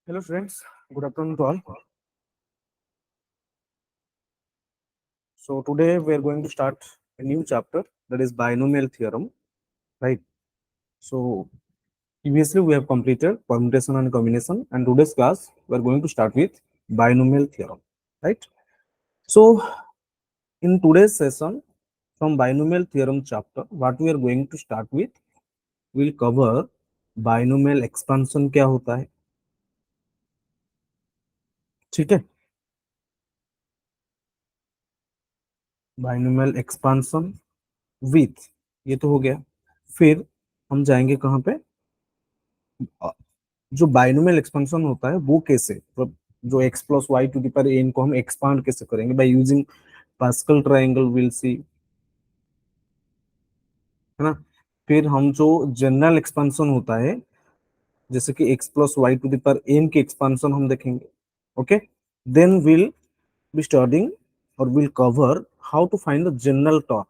Hello friends, good afternoon to all. So today we are going to start a new chapter, that is binomial theorem, right? So previously we have completed permutation and combination, and today's class we are going to start with binomial theorem, right? So in today's session from binomial theorem chapter, what we are going to start with, we'll cover binomial expansion क्या होता है, ठीक है? Binomial expansion with, ये तो हो गया। फिर हम जाएंगे कहाँ पे, जो बाइनोमियल एक्सपेंशन होता है वो कैसे, मतलब जो x plus y to the power n को हम एक्सपांड कैसे करेंगे by using Pascal triangle, will see, है ना। फिर हम जो जनरल एक्सपेंशन होता है, जैसे कि x plus y to the power n के एक्सपेंशन हम देखेंगे, okay. Then will be studying और will cover how to find the general term.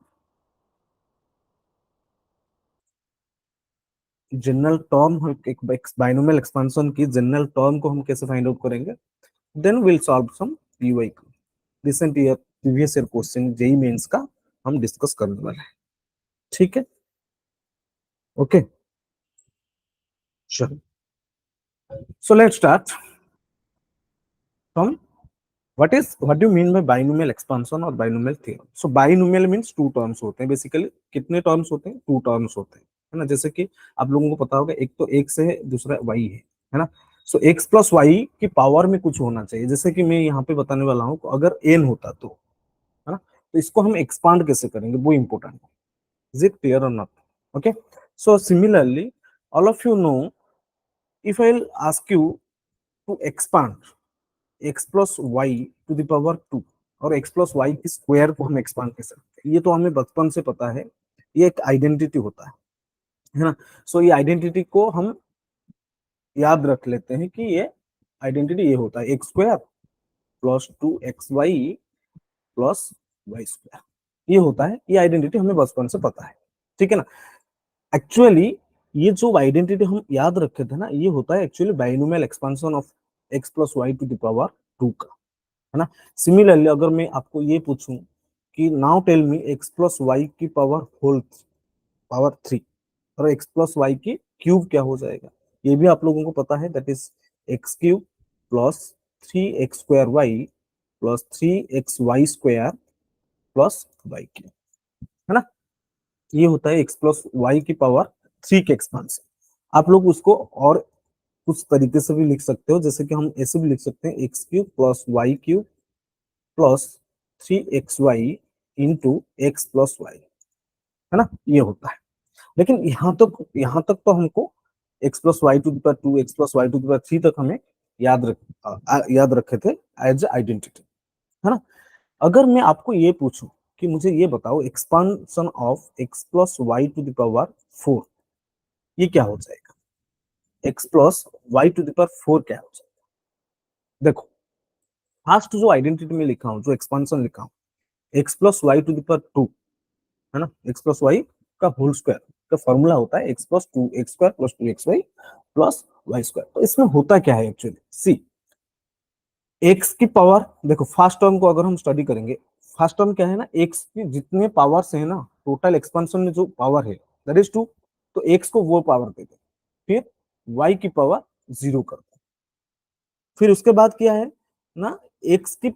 General term, एक बाइनोमियल एक्सपेंशन की जनरल टर्म को हम कैसे फाइंड आउट करेंगे। Then will solve some PY, recent year previous year question JEE Mains का हम discuss करने वाले हैं, ठीक है। ओके, चलो, so let's start from what do mean by binomial expansion और binomial theorem. So binomial means two terms होते हैं, बेसिकली कितने टर्म्स होते हैं, टू टर्म्स होते हैं, है ना। जैसे कि आप लोगों को पता होगा, एक तो x है, दूसरा y है ना। सो x प्लस वाई की पावर में कुछ होना चाहिए, जैसे कि मैं यहाँ पे बताने वाला हूँ, अगर n होता तो, है ना, तो इसको हम एक्सपांड कैसे करेंगे वो इंपॉर्टेंट है। Is it clear or not? Okay. So similarly, all of you know, if I'll ask you to expand x plus y to the power 2 और x plus y की स्क्वायर को हम एक्सपांड कर सकते हैं, ये तो हमें बचपन से पता है, ये एक आइडेंटिटी होता है ना। सो ये आइडेंटिटी को हम याद रख लेते हैं कि ये आइडेंटिटी ये होता है, x square plus 2xy plus y square, ये होता है। ये आइडेंटिटी हमें बचपन से पता है, ठीक है ना। एक्चुअली ये जो आइडेंटिटी हम याद रखे थे ना, ये होता है actually binomial expansion of x plus y to the power 2 का, है ना। सिमिलरली अगर मैं आपको ये पूछूं कि now tell me x plus y की पावर होल पावर 3 और x प्लस वाई की क्यूब क्या हो जाएगा, ये भी आप लोगों को पता है, that is x cube plus 3x² plus 3xy² plus y cube, है ना। ये होता है x प्लस वाई की पावर 3 के एक्सपांशन। आप लोग उसको और कुछ तरीके से भी लिख सकते हो, जैसे कि हम ऐसे भी लिख सकते हैं, x cube plus y cube plus 3xy into x plus y, है ना, ये होता है। लेकिन यहाँ तक तो हमको x plus y to the power 2, x plus y to the power 3 तक हमें याद रखे थे एज आइडेंटिटी, है ना। अगर मैं आपको ये पूछूं कि मुझे ये बताओ expansion of x plus y to the power 4, ये क्या हो जाएगा, x plus y to the power 4 क्या हो जाएगा। देखो, फर्स्ट जो आइडेंटिटी में लिखा हूं, जो एक्सपांशन लिखा हूं, x plus y to the power 2, है ना, x प्लस वाई का होल स्क्वायर का फॉर्मूला होता है x plus 2x² plus 2xy plus y square. तो इसमें होता क्या है एक्चुअली, सी, x की पावर, देखो फर्स्ट टर्म को अगर हम स्टडी करेंगे, फर्स्ट टर्म क्या है ना, x की जितने पावर्स है ना, टोटल एक्सपेंशन में जो पावर है दैट इज 2, तो x को वो पावर देते, फिर y की पावर 0 करते, फिर उसके बाद क्या है ना, x की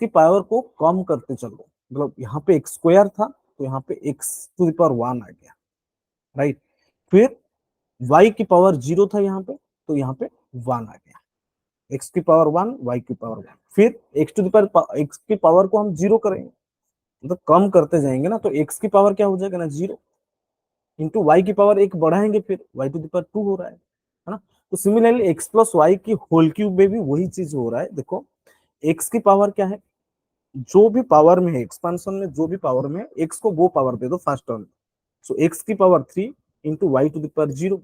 पावर को कम करते चलो, मतलब यहाँ पे एक्स स्क्वायर था तो यहाँ पे x टू द पावर 1 आ गया, राइट। फिर y की पावर 0 था यहाँ पे, तो यहाँ पे 1 आ गया, x की पावर 1, y की पावर 1, फिर x to the power, x की पावर को हम 0 करेंगे, मतलब कम करते जाएंगे ना, तो x की पावर क्या हो जाएगा ना, 0 इंटू वाई की पावर 1 बढ़ाएंगे, फिर y टू द पावर 2 हो रहा है ना। तो सिमिलरली x प्लस वाई की होल क्यूब में भी वही चीज हो रहा है। देखो, x की पावर क्या है, जो भी पावर में है एक्सपांशन में, जो भी पावर में है, x को वो पावर दे दो फर्स्ट टर्म, सो x की power 3 into y to the power 0,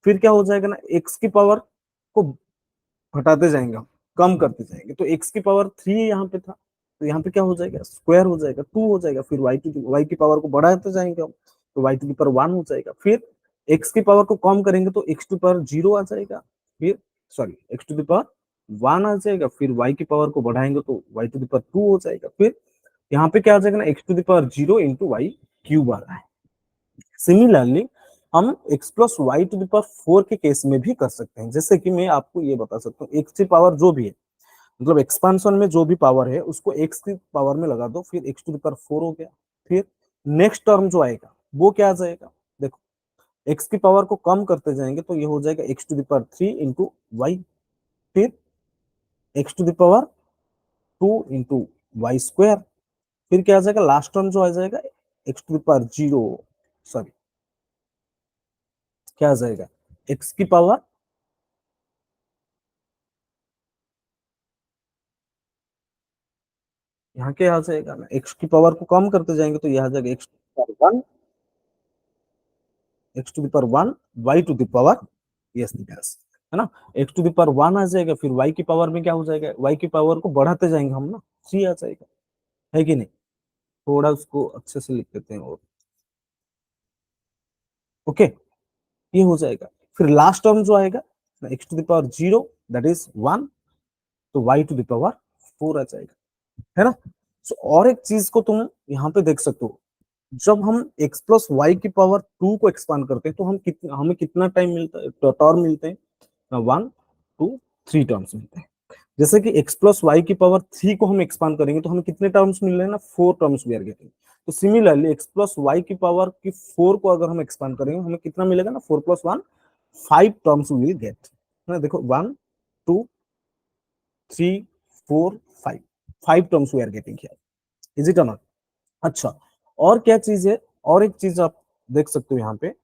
फिर क्या हो जाएगा ना, x की पावर को हटाते जाएंगे हम, कम करते जाएंगे, तो x की पावर 3 यहाँ पे था, तो यहाँ पे क्या हो जाएगा, स्क्वायर हो जाएगा, 2 हो जाएगा, फिर वाई की पावर को बढ़ाते जाएंगे हम, तो वाई टू द पावर 1 हो जाएगा, फिर x की पावर को कम करेंगे तो x टू पावर 0 आ जाएगा, फिर sorry x to the power 1 आ जाएगा, फिर y की पावर को बढ़ाएंगे तो y टू द पावर 2 हो जाएगा, फिर यहाँ पे क्या आ जाएगा ना, x to the power 0 into y cube आ रहा है। सिमिलरली हम x plus y to the power 4 के केस में भी कर सकते हैं। जैसे कि मैं आपको ये बता सकता हूँ, x की पावर जो भी है, मतलब एक्सपांशन में जो भी पावर है उसको x की पावर में लगा दो, फिर x टू द पावर 4 हो गया। फिर नेक्स्ट टर्म जो आएगा वो क्या आ जाएगा, देखो x की पावर को कम करते जाएंगे तो ये हो जाएगा x to the power 3 into y, फिर x to the power 2 into y square, फिर क्या आ जाएगा, लास्ट टर्म जो आ जाएगा x to the power 0, sorry क्या आ जाएगा, x की पावर, यहाँ क्या आ जाएगा ना, x की पावर को कम करते जाएंगे तो यह आ जाएगा x to the power 1, x to the power 1 y to the power, yes yes, है ना, एक्स टू द पावर 1 आ जाएगा, फिर y की पावर में क्या हो जाएगा, y की पावर को बढ़ाते जाएंगे हम ना, 3 आ जाएगा, है कि नहीं। थोड़ा उसको अच्छे से लिख देते हैं, और ओके, ये हो जाएगा। फिर लास्ट टर्म जो आएगा x to the power 0 that is 1, तो y टू द पावर 4 आ जाएगा, है ना। So, और एक चीज को तुम यहाँ पे देख सकते हो, जब हम x प्लस वाई की पावर 2 को एक्सपांड करते हैं तो हमें कितना टाइम मिलता है, टर्म मिलते हैं 1 2 3 टर्म्स मिलते हैं। जैसे कि x प्लस वाई की पावर 3 को हम एक्सपांड करेंगे तो हमें कितने टर्म्स मिल रहे हैं ना, 4 टर्म्स वी आर गेटिंग। तो सिमिलरली x प्लस वाई की पावर की 4 को अगर हम एक्सपांड करेंगे हमें कितना मिलेगा ना, 4 प्लस 1 5 टर्म्स वी विल गेट, ना देखो 1 2 3 4 5, 5 terms we are getting here, is it और नॉट। अच्छा, और क्या चीज है, और एक चीज आप देख सकते हो यहाँ पे,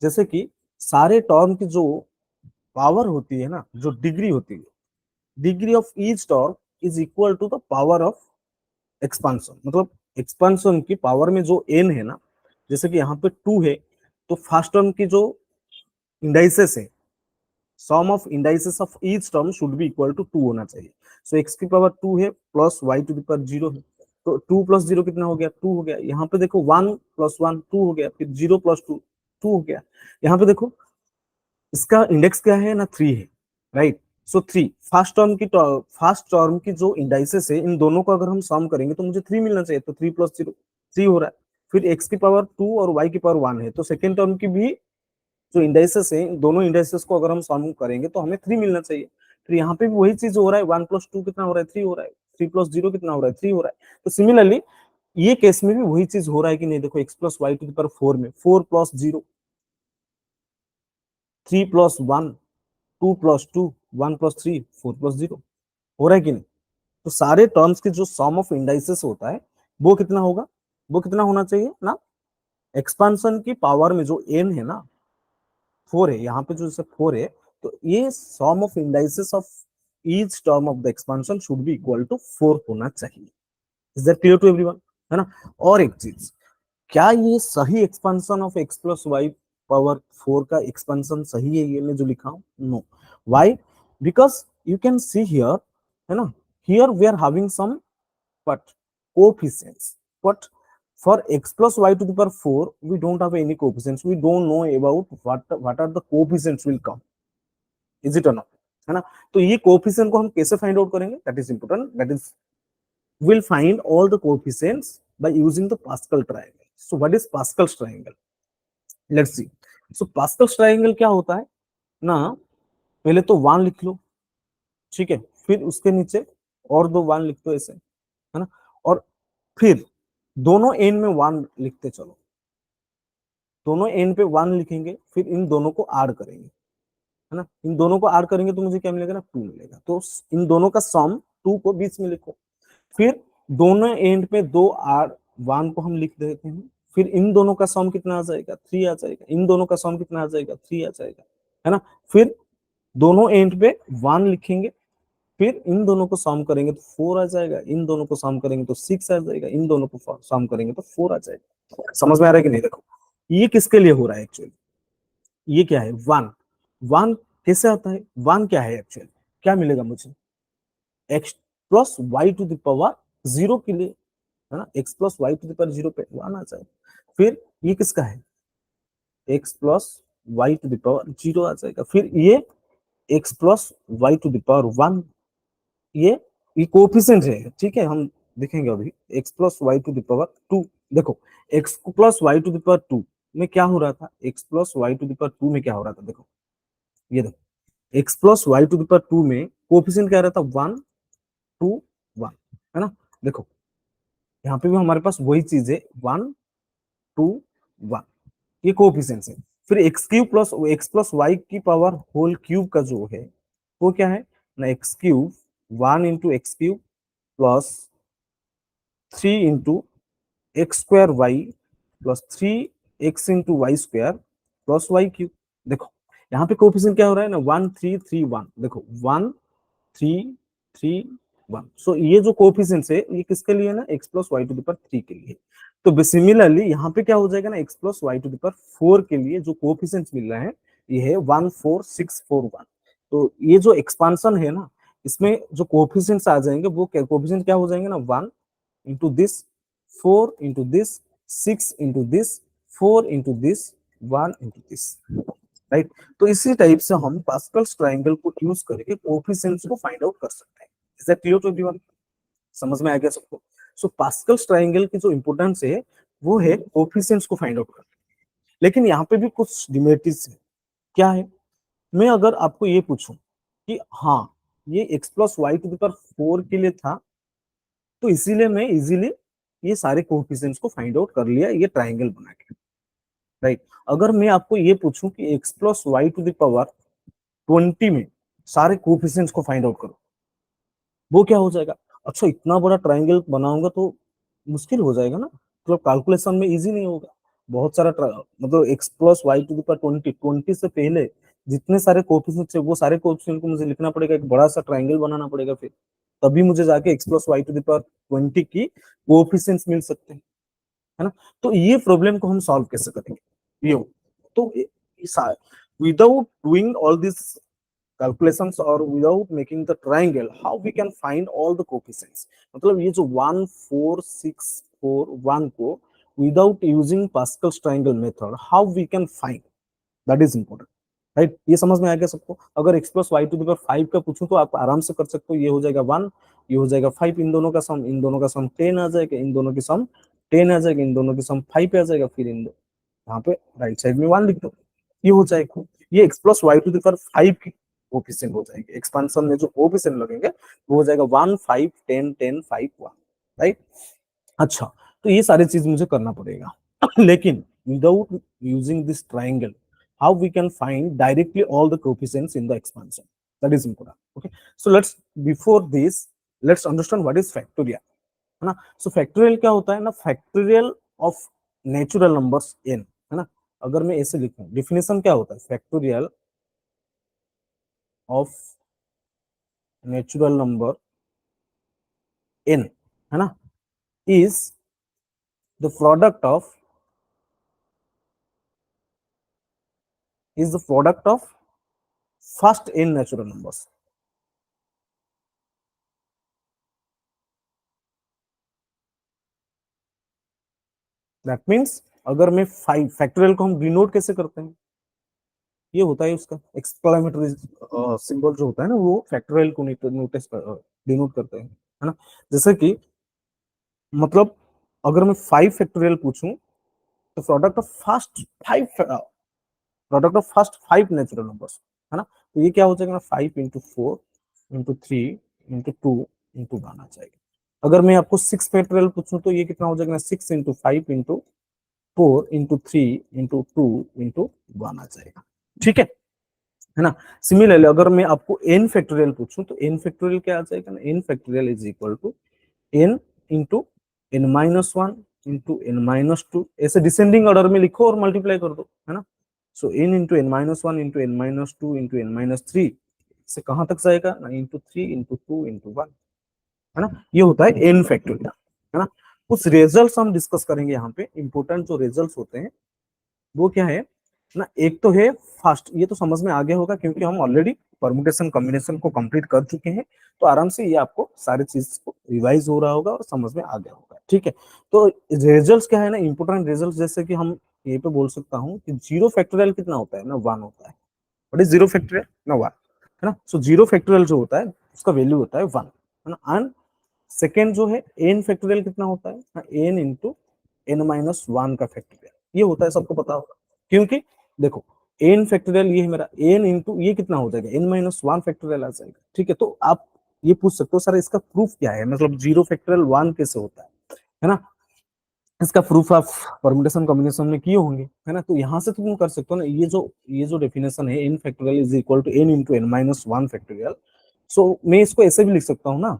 जैसे कि सारे टर्म की जो पावर होती है ना, जो डिग्री होती है, degree of each term is equal to the power of expansion. मतलब एक्सपांशन की पावर में जो एन है ना, जैसे कि यहाँ पे 2 है, तो फर्स्ट टर्म की जो इंडाइसेस है, sum of indices of each term should be equal to 2 होना चाहिए। सो एक्स की पावर 2 है plus y to the power 0 है, तो 2 प्लस 0 कितना हो गया, 2 हो गया। यहाँ पे देखो 1 प्लस 1 2 हो गया, फिर 0 प्लस 2 2 हो गया। यहाँ पे देखो इसका इंडेक्स क्या है ना, 3 है, राइट। सो 3 फर्स्ट टर्म की जो इंडाइसेस है, इन दोनों को अगर हम सम करेंगे तो मुझे 3 मिलना चाहिए, तो 3 प्लस 0 3 हो रहा है। फिर एक्स की पावर 2 और वाई की पावर 1 है, तो सेकेंड टर्म की भी जो इंडाइसेस है, इन दोनों इंडाइसेस को अगर हम सम करेंगे तो हमें 3 मिलना चाहिए। फिर यहाँ पे भी वही चीज हो रहा है, 1 प्लस 2 कितना हो रहा है, 3 हो रहा है, 3 प्लस 0 कितना हो रहा है, 3 हो रहा है। तो सिमिलरली ये केस में भी वही चीज हो रहा है कि नहीं, देखो x plus y to the power 4 में 4 प्लस 0 3 प्लस 1 2 प्लस 2 1 प्लस 3 4 प्लस 0 हो रहा है कि नहीं। तो सारे टर्म्स के जो सम ऑफ इंडाइसेस होता है वो कितना होगा, वो कितना होना चाहिए ना, एक्सपांशन की पावर में जो एन है ना 4 है, यहाँ पे जो जैसे 4 है, तो ये sum of indices of each term of the expansion should be equal to 4 होना चाहिए। Is that clear to everyone, है ना। और एक चीज, क्या ये सही expansion of x plus y power 4 का एक्सपांशन सही है ये मैं जो लिखा हूं, no. Why, because you can see here, है ना, here we are having some but coefficients, but for x plus y to the power 4 we don't have any coefficients, we don't know about what are the coefficients will come, is it or not, है ना। तो ये coefficient को हम कैसे find out करेंगे, that is important, that is we'll find all the coefficients by using the Pascal triangle. So what is Pascal's triangle, let's see. So Pascal's triangle क्या होता है ना, पहले तो 1 लिख लो, ठीक है, फिर उसके नीचे और दो 1 लिख दो ऐसे, है ना, और फिर दोनों एन में 1 लिखते चलो, दोनों एन पे 1 लिखेंगे, फिर इन दोनों को ऐड करेंगे, है ना, इन दोनों को ऐड करेंगे तो मुझे क्या मिलेगा ना, 2 मिलेगा। तो इन दोनों का सम 2 को बीच में लिखो, फिर दोनों एंड पे 2 आर 1 को हम लिख देते हैं, फिर इन दोनों का सम कितना आ जाएगा, 3 आ जाएगा, इन दोनों का सम कितना आ जाएगा, 3 आ जाएगा, है ना। फिर दोनों एंड पे 1 लिखेंगे, फिर इन दोनों को सम करेंगे तो 4 आ जाएगा, इन दोनों को सम करेंगे तो 6 आ जाएगा, इन दोनों को सम करेंगे तो 4 आ जाएगा। समझ में आ रहा है कि नहीं, देखो ये किसके लिए हो रहा है एक्चुअली, ये क्या है 1, 1 कैसे आता है, 1 क्या है एक्चुअली, क्या मिलेगा मुझे, x plus y to the power 0 के लिए, है ना, x plus y to the power 0 पे 1 आ जाएगा। फिर ये किसका है, x plus y to the power 0 आ जाएगा। फिर ये x plus y to the power one, ये कोफिशिएंट है, ठीक है, हम देखेंगे अभी। X plus y to the power two, देखो x plus y to the power two में क्या हो रहा था, x plus y to the power two में क्या हो रहा था, देखो ये देखो, x plus y to the power two में कोफिशिएंट क्या रहता, वन टू वन, है ना। देखो यहाँ पे भी हमारे पास वही चीज है, वन टू वन, ये कोफिशिएंट्स है। फिर एक्स प्लस वाई की पावर होल क्यूब का जो है वो क्या है ना, x cube, one into x cube plus three into x square y plus three x into y square plus y cube. देखो यहाँ पे कोफिशिएंट क्या हो रहा है ना, वन थ्री थ्री वन, देखो one three three one. So ये जो कोफिशिएंट्स है ये किसके लिए ना, x plus y to the power three के लिए। तो सिमिलरली यहाँ पे क्या हो जाएगा ना, x plus y to the power four के लिए जो कोफिशिएंट्स मिल रहे हैं ये है one four six four one. तो ये जो एक्सपांशन है ना, इसमें जो कोफिशिएंट्स आ जाएंगे वो कोफिशिएंट क्या हो जाएंगे ना, one into this, 4 into this, 6 into this, 4 into this, 1 into this, right. तो इसी टाइप से हम पास्कल्स ट्रायंगल को यूज करके कोएफिशिएंट्स को फाइंड आउट कर सकते हैं। Is that clear to everyone? समझ में आ गया सबको? सो पास्कल्स ट्रायंगल की जो इंपॉर्टेंस है वो है कोएफिशिएंट्स को फाइंड आउट करना। लेकिन यहाँ पे भी कुछ डिमेरिट्स है। क्या है, मैं अगर आपको ये पूछूं कि हाँ ये x plus y to the power four के लिए था, तो इसीलिए मैं इजीली ये सारे कोएफिशिएंट्स को फाइंड आउट कर लिया ये ट्रायंगल बना के, राइट। अगर मैं आपको ये पूछूं कि x plus y to the power 20 में सारे कोएफिशिएंट्स को फाइंड आउट करो, वो क्या हो जाएगा। अच्छा इतना बड़ा ट्रायंगल बनाऊंगा तो मुश्किल हो जाएगा ना, मतलब कैलकुलेशन में इजी नहीं होगा। बहुत सारा मतलब x plus y to the power 20, 20 से पहले जितने सारे कोएफिशिएंट्स है वो सारे कोएफिशिएंट को मुझे लिखना पड़ेगा, एक बड़ा सा ट्रायंगल बनाना पड़ेगा, फिर तभी मुझे जाके x plus y to the power 20 की कोएफिशिएंट्स मिल सकते हैं, है ना। तो ये प्रॉब्लम को हम सॉल्व कैसे करेंगे, ये तो without doing all this calculations or without making the triangle, how we can find all the coefficients, मतलब ये जो 1 4 6 4 1 को without using Pascal's triangle method how we can find, that is important, right. ये समझ में आ गया सबको? अगर x plus y to the power five का पूछूं तो आप आराम से कर सकते हो, ये हो जाएगा वन, ये हो जाएगा फाइव, इन दोनों का सम, इन दोनों का सम 10 आ जाएगा, इन दोनों की सम 10 आ जाएगा, इन दोनों की सम 5 आ जाएगा, फिर इन यहाँ पे राइट साइड में वन लिख दो, ये हो जाएगा। ये x plus y to the power five की कोफिशिएंट हो जाएंगे, एक्सपांशन में जो कोफिशिएंट लगेंगे वो हो जाएगा one five ten ten five one, right. अच्छा तो ये सारी चीज मुझे करना पड़ेगा लेकिन without using this triangle how we can find directly all the coefficients in the expansion, that is important, okay। So let's, before this let's understand what is factorial, है ना। So factorial क्या होता है ना, factorial of natural numbers n, है ना। अगर मैं ऐसे लिखूं डिफिनेशन क्या होता है, factorial of natural number n, है ना, is the product of first n natural numbers, that means अगर मैं फाइव फैक्टोरियल को हम डिनोट कैसे करते हैं, ये होता है उसका एक्सक्लेमेटरी सिंबल जो होता है ना, वो फैक्टोरियल को नोटिस डिनोट करते हैं, है ना। जैसे कि मतलब अगर मैं फाइव फैक्टोरियल पूछूं तो product of first five natural numbers, है ना। तो ये क्या हो जाएगा ना, five into four into three into two into one आ जाएगा। अगर मैं आपको सिक्स फैक्टोरियल पूछूं तो ये कितना हो जाएगा ना, six into five into four into three into two into one आ जाएगा, ठीक है ना। सिमिलरली अगर मैं आपको एन फैक्टोरियल पूछूं तो एन फैक्टोरियल क्या आ जाएगा ना, n factorial is equal to n into n minus one into n minus two, ऐसे डिसेंडिंग ऑर्डर में लिखो और मल्टीप्लाई कर दो, है ना। So n into n minus one into n minus two into n minus three से कहां तक जाएगा ना, into three into two into one, है ना। ये होता है एन फैक्टोरियल, है ना। कुछ रिजल्ट्स हम डिस्कस करेंगे यहाँ पे, इंपोर्टेंट जो रिजल्ट्स होते हैं वो क्या है ना, एक तो है फर्स्ट, ये तो समझ में आ गया होगा क्योंकि हम ऑलरेडी परमुटेशन कॉम्बिनेशन को कंप्लीट कर चुके हैं, तो आराम से ये आपको सारी चीज को रिवाइज हो रहा होगा और समझ में आ गया होगा, ठीक है। तो रिजल्ट्स क्या है ना, इंपोर्टेंट रिजल्ट, जैसे कि हम ये पे बोल सकता हूँ कि जीरो फैक्टोरियल कितना होता है ना, वन होता है। व्हाट इज जीरो फैक्टोरियल ना, वन। है ना। सो जीरो फैक्टोरियल जो होता है उसका वैल्यू होता है 1, है ना। एंड सेकेंड जो है एन फैक्टोरियल कितना होता है, n into n minus one का फैक्टोरियल, ये होता है, सबको पता होगा। क्योंकि देखो एन फैक्टोरियल ये है मेरा, एन इंटू ये कितना हो जाएगा, एन माइनस वन फैक्टोरियल आ जाएगा। ठीक है, तो आप ये पूछ सकते हो सर इसका प्रूफ क्या है, मतलब जीरो फैक्टोरियल वन कैसे होता है ना। इसका प्रूफ आप परम्यूटेशन कॉम्बिनेशन में किए होंगे, है ना। तो यहाँ से तुम कर सकते हो ना, ये जो डेफिनेशन है, n factorial is equal to n into n minus one factorial. So मैं इसको ऐसे भी लिख सकता हूँ ना,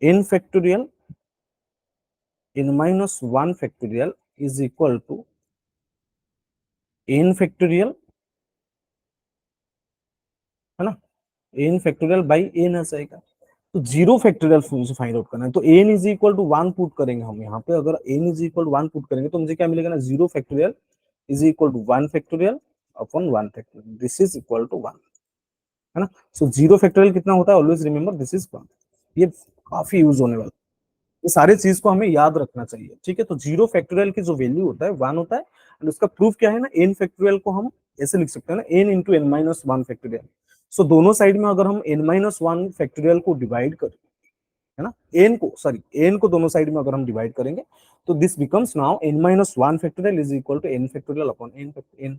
n factorial n minus 1 factorial is equal to n factorial, है ना, n factorial बाई n आ जाएगा। तो जीरो फैक्टोरियल मुझे फाइंड आउट करना है, तो n is equal to 1 put करेंगे हम यहाँ पे। अगर n is equal to 1 put करेंगे तो मुझे क्या मिलेगा ना, zero factorial is equal to 1 factorial upon 1 factorial, this is equal to 1, है ना। सो जीरो फैक्टोरियल कितना होता है, ऑलवेज रिमेंबर दिस इज 1। ये काफी यूज होने वाला, ये सारे चीज को हमें याद रखना चाहिए। ठीक है, तो जीरो फैक्टोरियल की जो वैल्यू होता है 1 होता है। एंड उसका प्रूफ क्या है ना, एन फैक्टोरियल को हम ऐसे लिख सकते हैं ना, n into n minus one factorial. So दोनों साइड में अगर हम एन माइनस वन फैक्टोरियल को डिवाइड करें, है ना, एन को दोनों साइड में अगर हम डिवाइड करेंगे तो this becomes now n minus one factorial is equal to n factorial upon n, है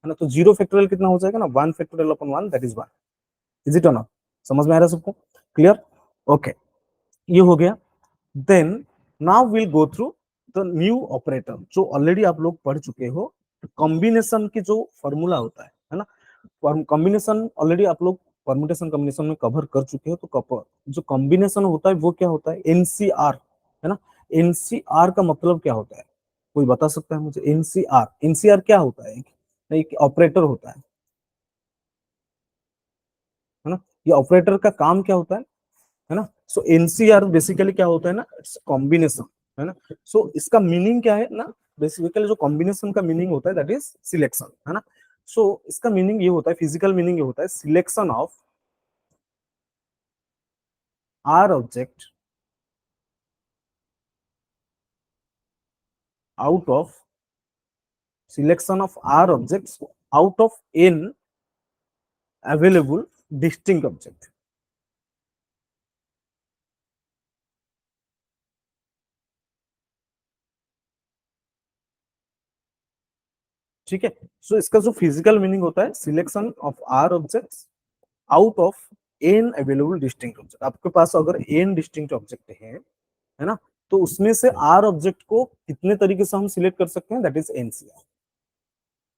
ना। तो जीरो फैक्टोरियल कितना हो जाएगा ना, one factorial upon one, that is one. Is it और नॉट, समझ में आ रहा है सबको, क्लियर, ओके, ये हो गया। Then now will go through the new operator, जो ऑलरेडी आप लोग पढ़ चुके हो, कॉम्बिनेशन की जो फॉर्मूला होता है ना। कॉम्बिनेशन ऑलरेडी आप लोग परम्यूटेशन कॉम्बिनेशन में कवर कर चुके हो, तो जो कॉम्बिनेशन होता है वो क्या होता है, एनसीआर, है ना। एनसीआर का मतलब क्या होता है, कोई बता सकता है मुझे, एनसीआर, एनसीआर क्या होता है, एक ऑपरेटर होता है ना। ये ऑपरेटर का काम क्या होता है ना। सो एनसीआर बेसिकली क्या होता है ना, इट्स कॉम्बिनेशन, है ना। सो इसका मीनिंग क्या है ना, बेसिकली जो कॉम्बिनेशन का मीनिंग होता है दैट इज सिलेक्शन, है ना। सो इसका मीनिंग ये होता है, फिजिकल मीनिंग ये होता है, selection of r object out of selection of r objects out of n available distinct object. ठीक है, सो इसका जो फिजिकल मीनिंग होता है, selection of r objects out of n available distinct object. आपके पास अगर एन डिस्टिंक्ट ऑब्जेक्ट है ना, तो उसमें से आर ऑब्जेक्ट को कितने तरीके से हम सिलेक्ट कर सकते हैं, दैट इज एनसीआर।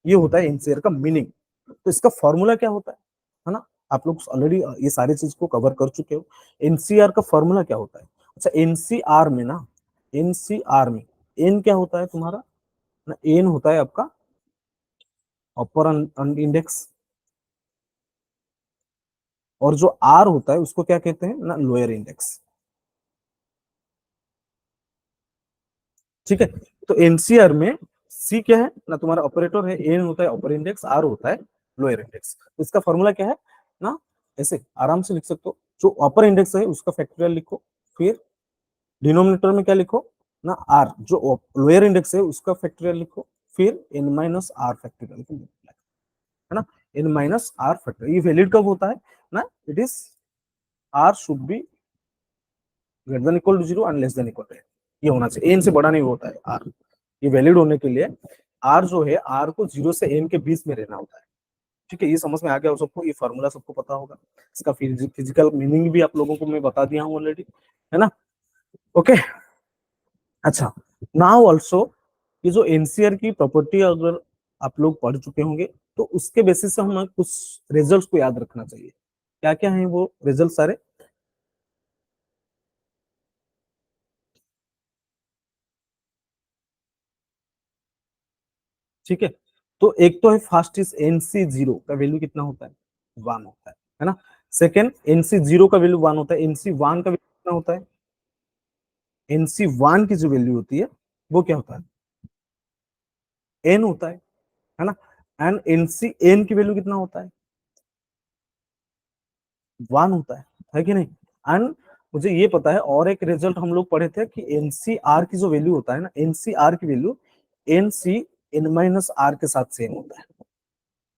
ये होता है एनसीआर का मीनिंग। तो इसका फॉर्मूला क्या होता है ना, आप लोग ऑलरेडी ये सारी चीज को कवर कर चुके हो। एनसीआर का फॉर्मूला क्या होता है, अच्छा एनसीआर में ना, एनसीआर में एन क्या होता है तुम्हारा ना, एन होता है आपका अपर इंडेक्स, और जो आर होता है उसको क्या कहते हैं ना, लोअर इंडेक्स। ठीक है, तो एनसीआर में सी क्या है ना, तुम्हारा ऑपरेटर है, एन होता है अपर इंडेक्स, आर होता है लोअर इंडेक्स। तो इसका फॉर्मूला क्या है ना, ऐसे आराम से लिख सकते हो, जो अपर इंडेक्स है उसका फैक्टोरियल लिखो, फिर डिनोमिनेटर में क्या लिखो ना, आर, जो लोअर इंडेक्स है उसका फैक्टोरियल लिखो, फिर एन माइनस आर फैक्टोरियल, है ना। एन माइनस आर फैक्टोरियल, ये वैलिड कब होता है ना, it is r should be greater than equal to zero and less than equal to, ये होना चाहिए, एन से बड़ा नहीं होता है आर। ये वैलिड होने के लिए आर जो है, आर को जीरो से एन के बीच में रहना होता है। ठीक है, ये समझ में आ गया सबको, ये फॉर्मूला सबको पता होगा। इसका फिजिकल मीनिंग भी आप लोगों को मैं बता दिया हूँ ऑलरेडी, है ना, ओके। अच्छा, नाउ ऑल्सो ये जो एनसीआर की प्रॉपर्टी अगर आप लोग पढ़ चुके होंगे, तो उसके बेसिस से हमें कुछ रिजल्ट्स को याद रखना चाहिए। क्या क्या है वो रिजल्ट सारे, ठीक है। तो एक तो है फर्स्ट इज एनसी जीरो का वैल्यू कितना होता है, वन होता है ना। सेकेंड एनसी जीरो का वैल्यू वन होता है, एनसी वन का वैल्यू कितना होता है, एनसी वन की जो वैल्यू होती है वो क्या होता है, एन होता है ना। एंड एनसी एन की वैल्यू कितना होता है, वन होता है कि नहीं। एंड मुझे ये पता है, और एक रिजल्ट हम लोग पढ़े थे कि एनसीआर की जो वैल्यू होता है ना, एनसीआर की value nC n minus r के साथ सेम होता है।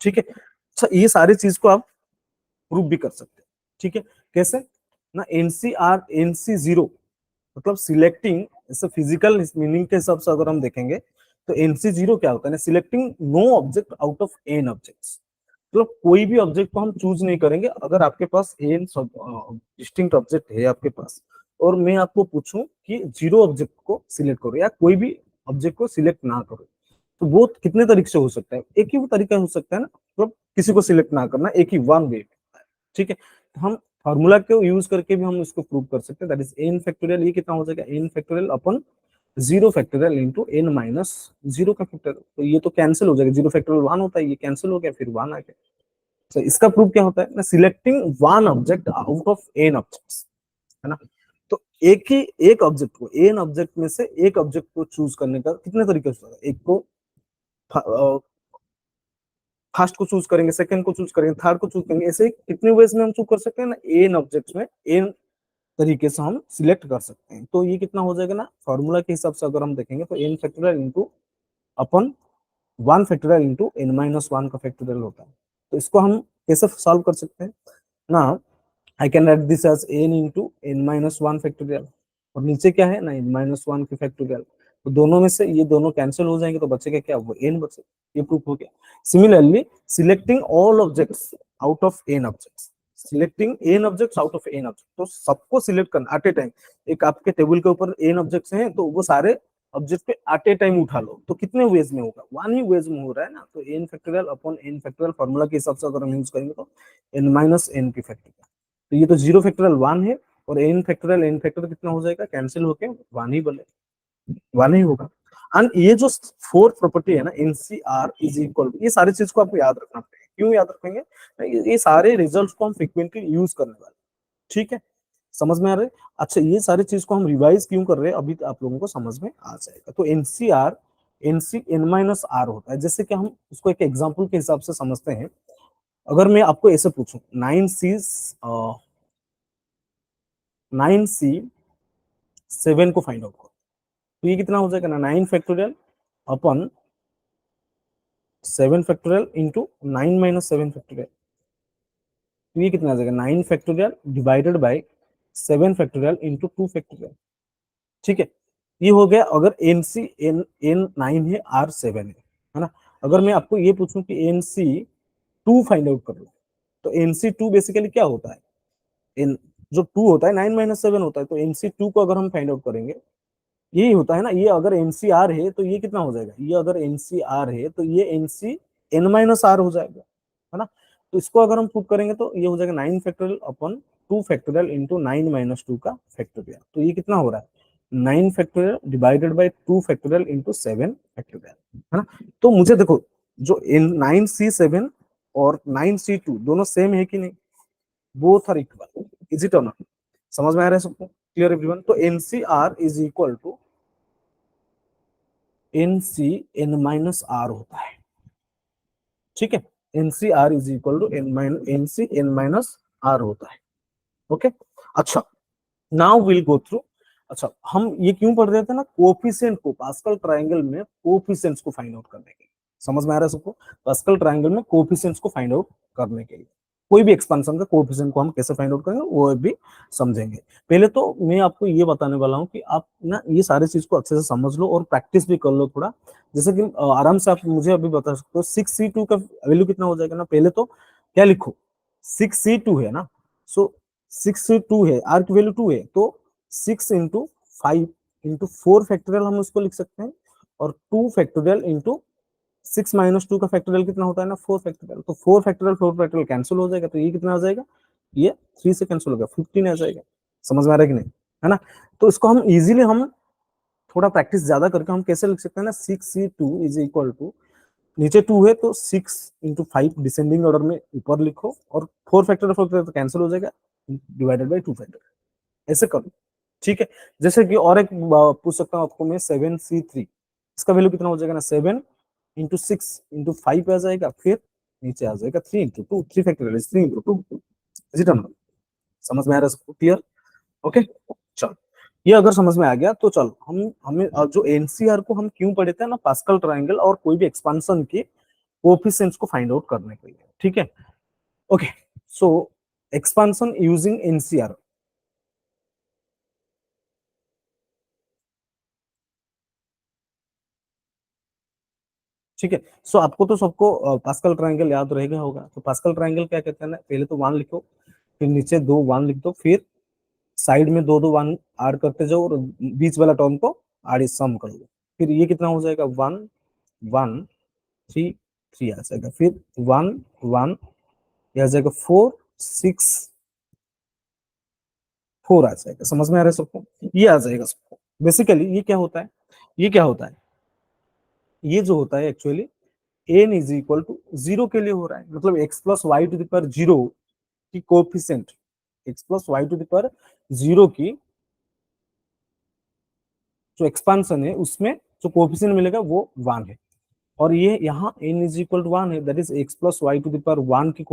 ठीक है, अच्छा ये सारी चीज को आप प्रूव भी कर सकते हैं। ठीक है, कैसे ना, एनसीआर एनसी जीरो मतलब सिलेक्टिंग, जैसे फिजिकल मीनिंग के हिसाब से अगर हम देखेंगे तो एनसी जीरो क्या होता है ना, selecting no object out of n objects. मतलब कोई भी ऑब्जेक्ट को हम चूज नहीं करेंगे। अगर आपके पास एन डिस्टिंक्ट ऑब्जेक्ट है आपके पास, और मैं आपको पूछूं कि जीरो ऑब्जेक्ट को सिलेक्ट करो या कोई भी ऑब्जेक्ट को सिलेक्ट ना करो, तो वो कितने तरीके से हो सकता है? एक ही वो तरीका हो सकता है ना, मतलब किसी को सिलेक्ट ना करना, एक ही वन वे। ठीक है, तो हम फॉर्मूला को यूज करके भी हम इसको प्रूव कर सकते हैं। दैट इज एन फैक्टोरियल, ये कितना हो जाएगा, n factorial upon zero factorial into n minus zero का फैक्टोरियल। तो ये तो कैंसिल हो जाएगा, जीरो फैक्टोरियल वन होता है, ये कैंसिल हो गया, फिर वन आ गया। तो इसका प्रूफ क्या होता है ना, selecting one object out of n objects, है ना। तो एक ऑब्जेक्ट को, एन ऑब्जेक्ट में से एक ऑब्जेक्ट को चूज करने का कितने तरीके से होगा? एक को फर्स्ट को चूज करेंगे, सेकंड को चूज करेंगे, थर्ड को चूज करेंगे, ऐसे कितने वेज में हम चूज कर सकते हैं ना, एन ऑब्जेक्ट्स में एन तरीके से हम सिलेक्ट कर सकते हैं। तो ये कितना हो जाएगा ना, फॉर्मूला के हिसाब से अगर हम देखेंगे तो n factorial into upon one factorial into n minus one का फैक्टोरियल होता है। तो इसको हम कैसे सॉल्व कर सकते हैं ना, I can write this as n into n minus one factorial, और नीचे क्या है ना, एन माइनस वन की फैक्टोरियल। तो दोनों में से ये दोनों कैंसिल हो जाएंगे, तो बचेगा क्या, वो एन बचेगा। ये प्रूफ हो गया। Similarly selecting all objects out of n objects, selecting n objects out of n object, तो सबको सिलेक्ट करना एट ए टाइम। एक आपके टेबल के ऊपर एन ऑब्जेक्ट्स हैं, तो वो सारे ऑब्जेक्ट पे एट ए टाइम उठा लो, तो कितने वेज में होगा, वन ही वेज में हो रहा है ना। तो n factorial upon n factorial formula के हिसाब से अगर हम यूज करेंगे तो एन माइनस एन की फैक्टोरियल। तो ये तो जीरो फैक्टोरियल वन है, और एन फैक्टोरियल कितना हो जाएगा, कैंसिल होके वन ही बने, वन ही होगा। एंड ये जो फोर्थ प्रॉपर्टी है ना, एनसीआर इज इक्वल, ये सारी चीज को आपको याद रखना पड़ेगा। क्यों याद रखेंगे, ये सारे रिजल्ट्स को हम फ्रीक्वेंटली यूज करने वाले। ठीक है, समझ में आ रहा है? अच्छा, ये सारी चीज को हम रिवाइज क्यों कर रहे हैं, अभी तो आप लोगों को समझ में आ जाएगा। तो n C r n C n minus r होता है। जैसे कि हम उसको एक एग्जांपल के हिसाब से समझते हैं। अगर मैं आपको ऐसे पूछूं, नाइन सी सेवन को फाइंड आउट करो, तो ये कितना हो जाएगा ना, nine factorial upon seven factorial into nine minus seven factorial. तो ये कितना आ जाएगा, nine factorial divided by seven factorial into two factorial. ठीक है, ये हो गया अगर n C n n nine है, आर सेवन है ना। अगर मैं आपको ये पूछूं कि n C two find out कर लो, तो एन सी टू बेसिकली क्या होता है, इन जो टू होता है नाइन माइनस सेवन होता है, तो एन सी टू को अगर हम फाइंड आउट करेंगे, यही होता है ना। ये अगर एनसीआर है तो ये कितना हो जाएगा, ये अगर एनसीआर है तो ये एनसी एन माइनस आर हो जाएगा, है ना। तो इसको अगर हम प्रूव करेंगे तो ये हो जाएगा nine factorial upon two factorial into nine minus two का फैक्टोरियल। तो ये कितना हो रहा है, nine factorial divided by two factorial into seven factorial, है ना। तो मुझे देखो, जो नाइन सी सेवन और नाइन सी टू दोनों सेम है कि नहीं, both are equal, is it और नॉट? समझ में आ रहा है सबको, क्लियर एवरीवन? तो n C r is equal to n C n minus r होता है। ठीक है, n C r is equal to n C n minus r होता है। ओके, अच्छा, नाउ विल गो थ्रू। अच्छा, हम ये क्यों पढ़ रहे थे ना, कोफिशिएंट को, पास्कल ट्रायंगल में कोफिशिएंट्स को फाइंड आउट करने के लिए। समझ में आ रहा है सबको, पास्कल ट्रायंगल में कोफिशिएंट्स को फाइंड आउट करने के लिए कोई भी एक्सपेंशन का कोफिशिएंट को हम कैसे फाइंड आउट करेंगे वो भी समझेंगे। पहले तो मैं आपको ये बताने वाला हूँ कि आप ना ये सारी चीज को अच्छे से समझ लो और प्रैक्टिस भी कर लो थोड़ा। जैसे कि आराम से आप मुझे अभी बता सकते हो, सिक्स सी टू का वैल्यू कितना हो जाएगा ना। पहले तो क्या लिखो, सिक्स सी टू है ना, सो सिक्स से टू है, आर की वैल्यू टू है, तो six into five into four factorial हम उसको लिख सकते हैं, और to factorial into six minus two का फैक्टोरियल कितना होता है ना, फोर फैक्टोरियल। तो फोर फैक्टोरियल कैंसिल हो जाएगा, तो ये कितना आ जाएगा, ये थ्री से कैंसिल हो गया, 15 आ जाएगा। समझ में आ रहा है कि नहीं, है ना। तो इसको हम इजीली, हम थोड़ा प्रैक्टिस ज्यादा करके हम कैसे लिख सकते हैं ना, six C two is equal to, नीचे टू है तो six into five descending order में ऊपर लिखो, और फोर फैक्टोरियल कैंसिल हो जाएगा, डिवाइडेड बाई टू फैक्टोरियल, ऐसे करो। ठीक है, जैसे कि और एक पूछ सकता हूँ आपको मैं, सेवन सी थ्री, इसका वैल्यू कितना हो जाएगा ना, seven into six into five आ जाएगा, फिर नीचे आ जाएगा three into two, three factorial three into two, समझ में आ रहा है सबको, क्लियर? ओके, चलो, ये अगर समझ में आ गया तो चलो, हम हमें जो एनसीआर को हम क्यों पढ़े थे ना, पास्कल ट्रायंगल और कोई भी एक्सपांशन के कोएफिशिएंट्स को फाइंड आउट करने के लिए। ठीक है, ओके, सो एक्सपांशन यूजिंग एनसीआर। ठीक है, सो आपको तो सबको पास्कल ट्रायंगल याद रहेगा होगा। तो पास्कल ट्रायंगल क्या कहते हैं ना, पहले तो वन लिखो, फिर नीचे दो वन लिख दो, फिर साइड में दो दो वन ऐड करते जाओ और बीच वाला टर्म को आर सम कर लो। फिर ये कितना हो जाएगा, वन वन थ्री, थ्री आ जाएगा, फिर वन वन, ये आ जाएगा फोर सिक्स, फोर आ जाएगा। समझ में आ रहा है सबको, ये आ जाएगा सबको। बेसिकली ये क्या होता है, ये क्या होता है, ये जो होता है actually n is equal to zero के लिए हो रहा है, मतलब x plus y to the power zero की coefficient, x plus y to the power zero की जो एक्सपांशन है उसमें जो कोफिशिएंट मिलेगा वो वन है। और ये यहाँ n is equal to one है, that is x plus y to the power one की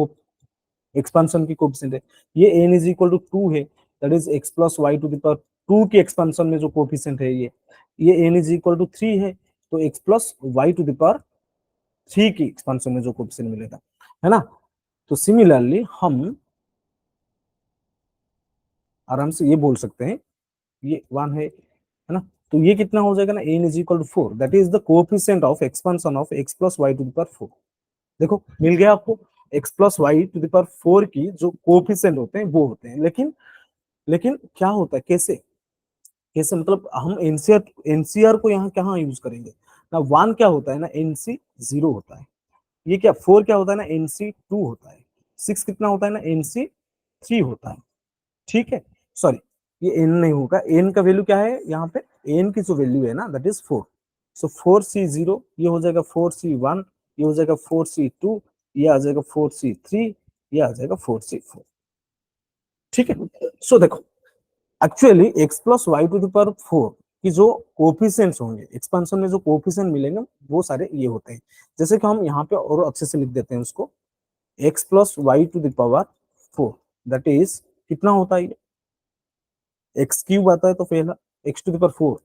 एक्सपांशन की कोफिशिएंट है। ये n is equal to two है, that is x plus y to the power two की एक्सपांशन में जो coefficient है ये n is equal to three है, तो x plus y to the power three की एक्सपांशन में जो कोफिशिएंट मिलेगा, है ना। तो सिमिलरली हम आराम से ये बोल सकते हैं ये वन है ना। तो ये कितना हो जाएगा ना, n is equal to four, that is the coefficient of expansion of x plus y to the power four. देखो मिल गया आपको, x plus y to the power four की जो कोफिशिएंट होते हैं वो होते हैं, लेकिन लेकिन क्या होता है, कैसे कैसे मतलब हम एनसीआर एनसीआर को यहाँ कहाँ यूज करेंगे ना। वन क्या होता है ना, एनसी जीरो होता है। ये क्या फोर क्या होता है ना, एनसी टू होता है। सिक्स कितना होता है ना, एनसी थ्री होता है। ठीक है, सॉरी ये एन नहीं होगा, एन का वैल्यू क्या है यहाँ पे, एन की जो वैल्यू है ना that is four. So four C zero, ये हो जाएगा फोर सी वन, ये हो जाएगा फोर सी टू, ये आ जाएगा फोर सी थ्री, ये आ जाएगा फोर सी फोर। ठीक है, सो देखो actually x plus y to the power four की जो कोफिशिएंट्स होंगे, एक्सपांशन में जो कोफिशिएंट मिलेंगे वो सारे ये होते हैं। जैसे कि हम यहाँ पे और अच्छे से लिख देते हैं उसको, x plus y to the power four, that is कितना होता है, एक्स क्यूब आता है तो पहला x to the power four,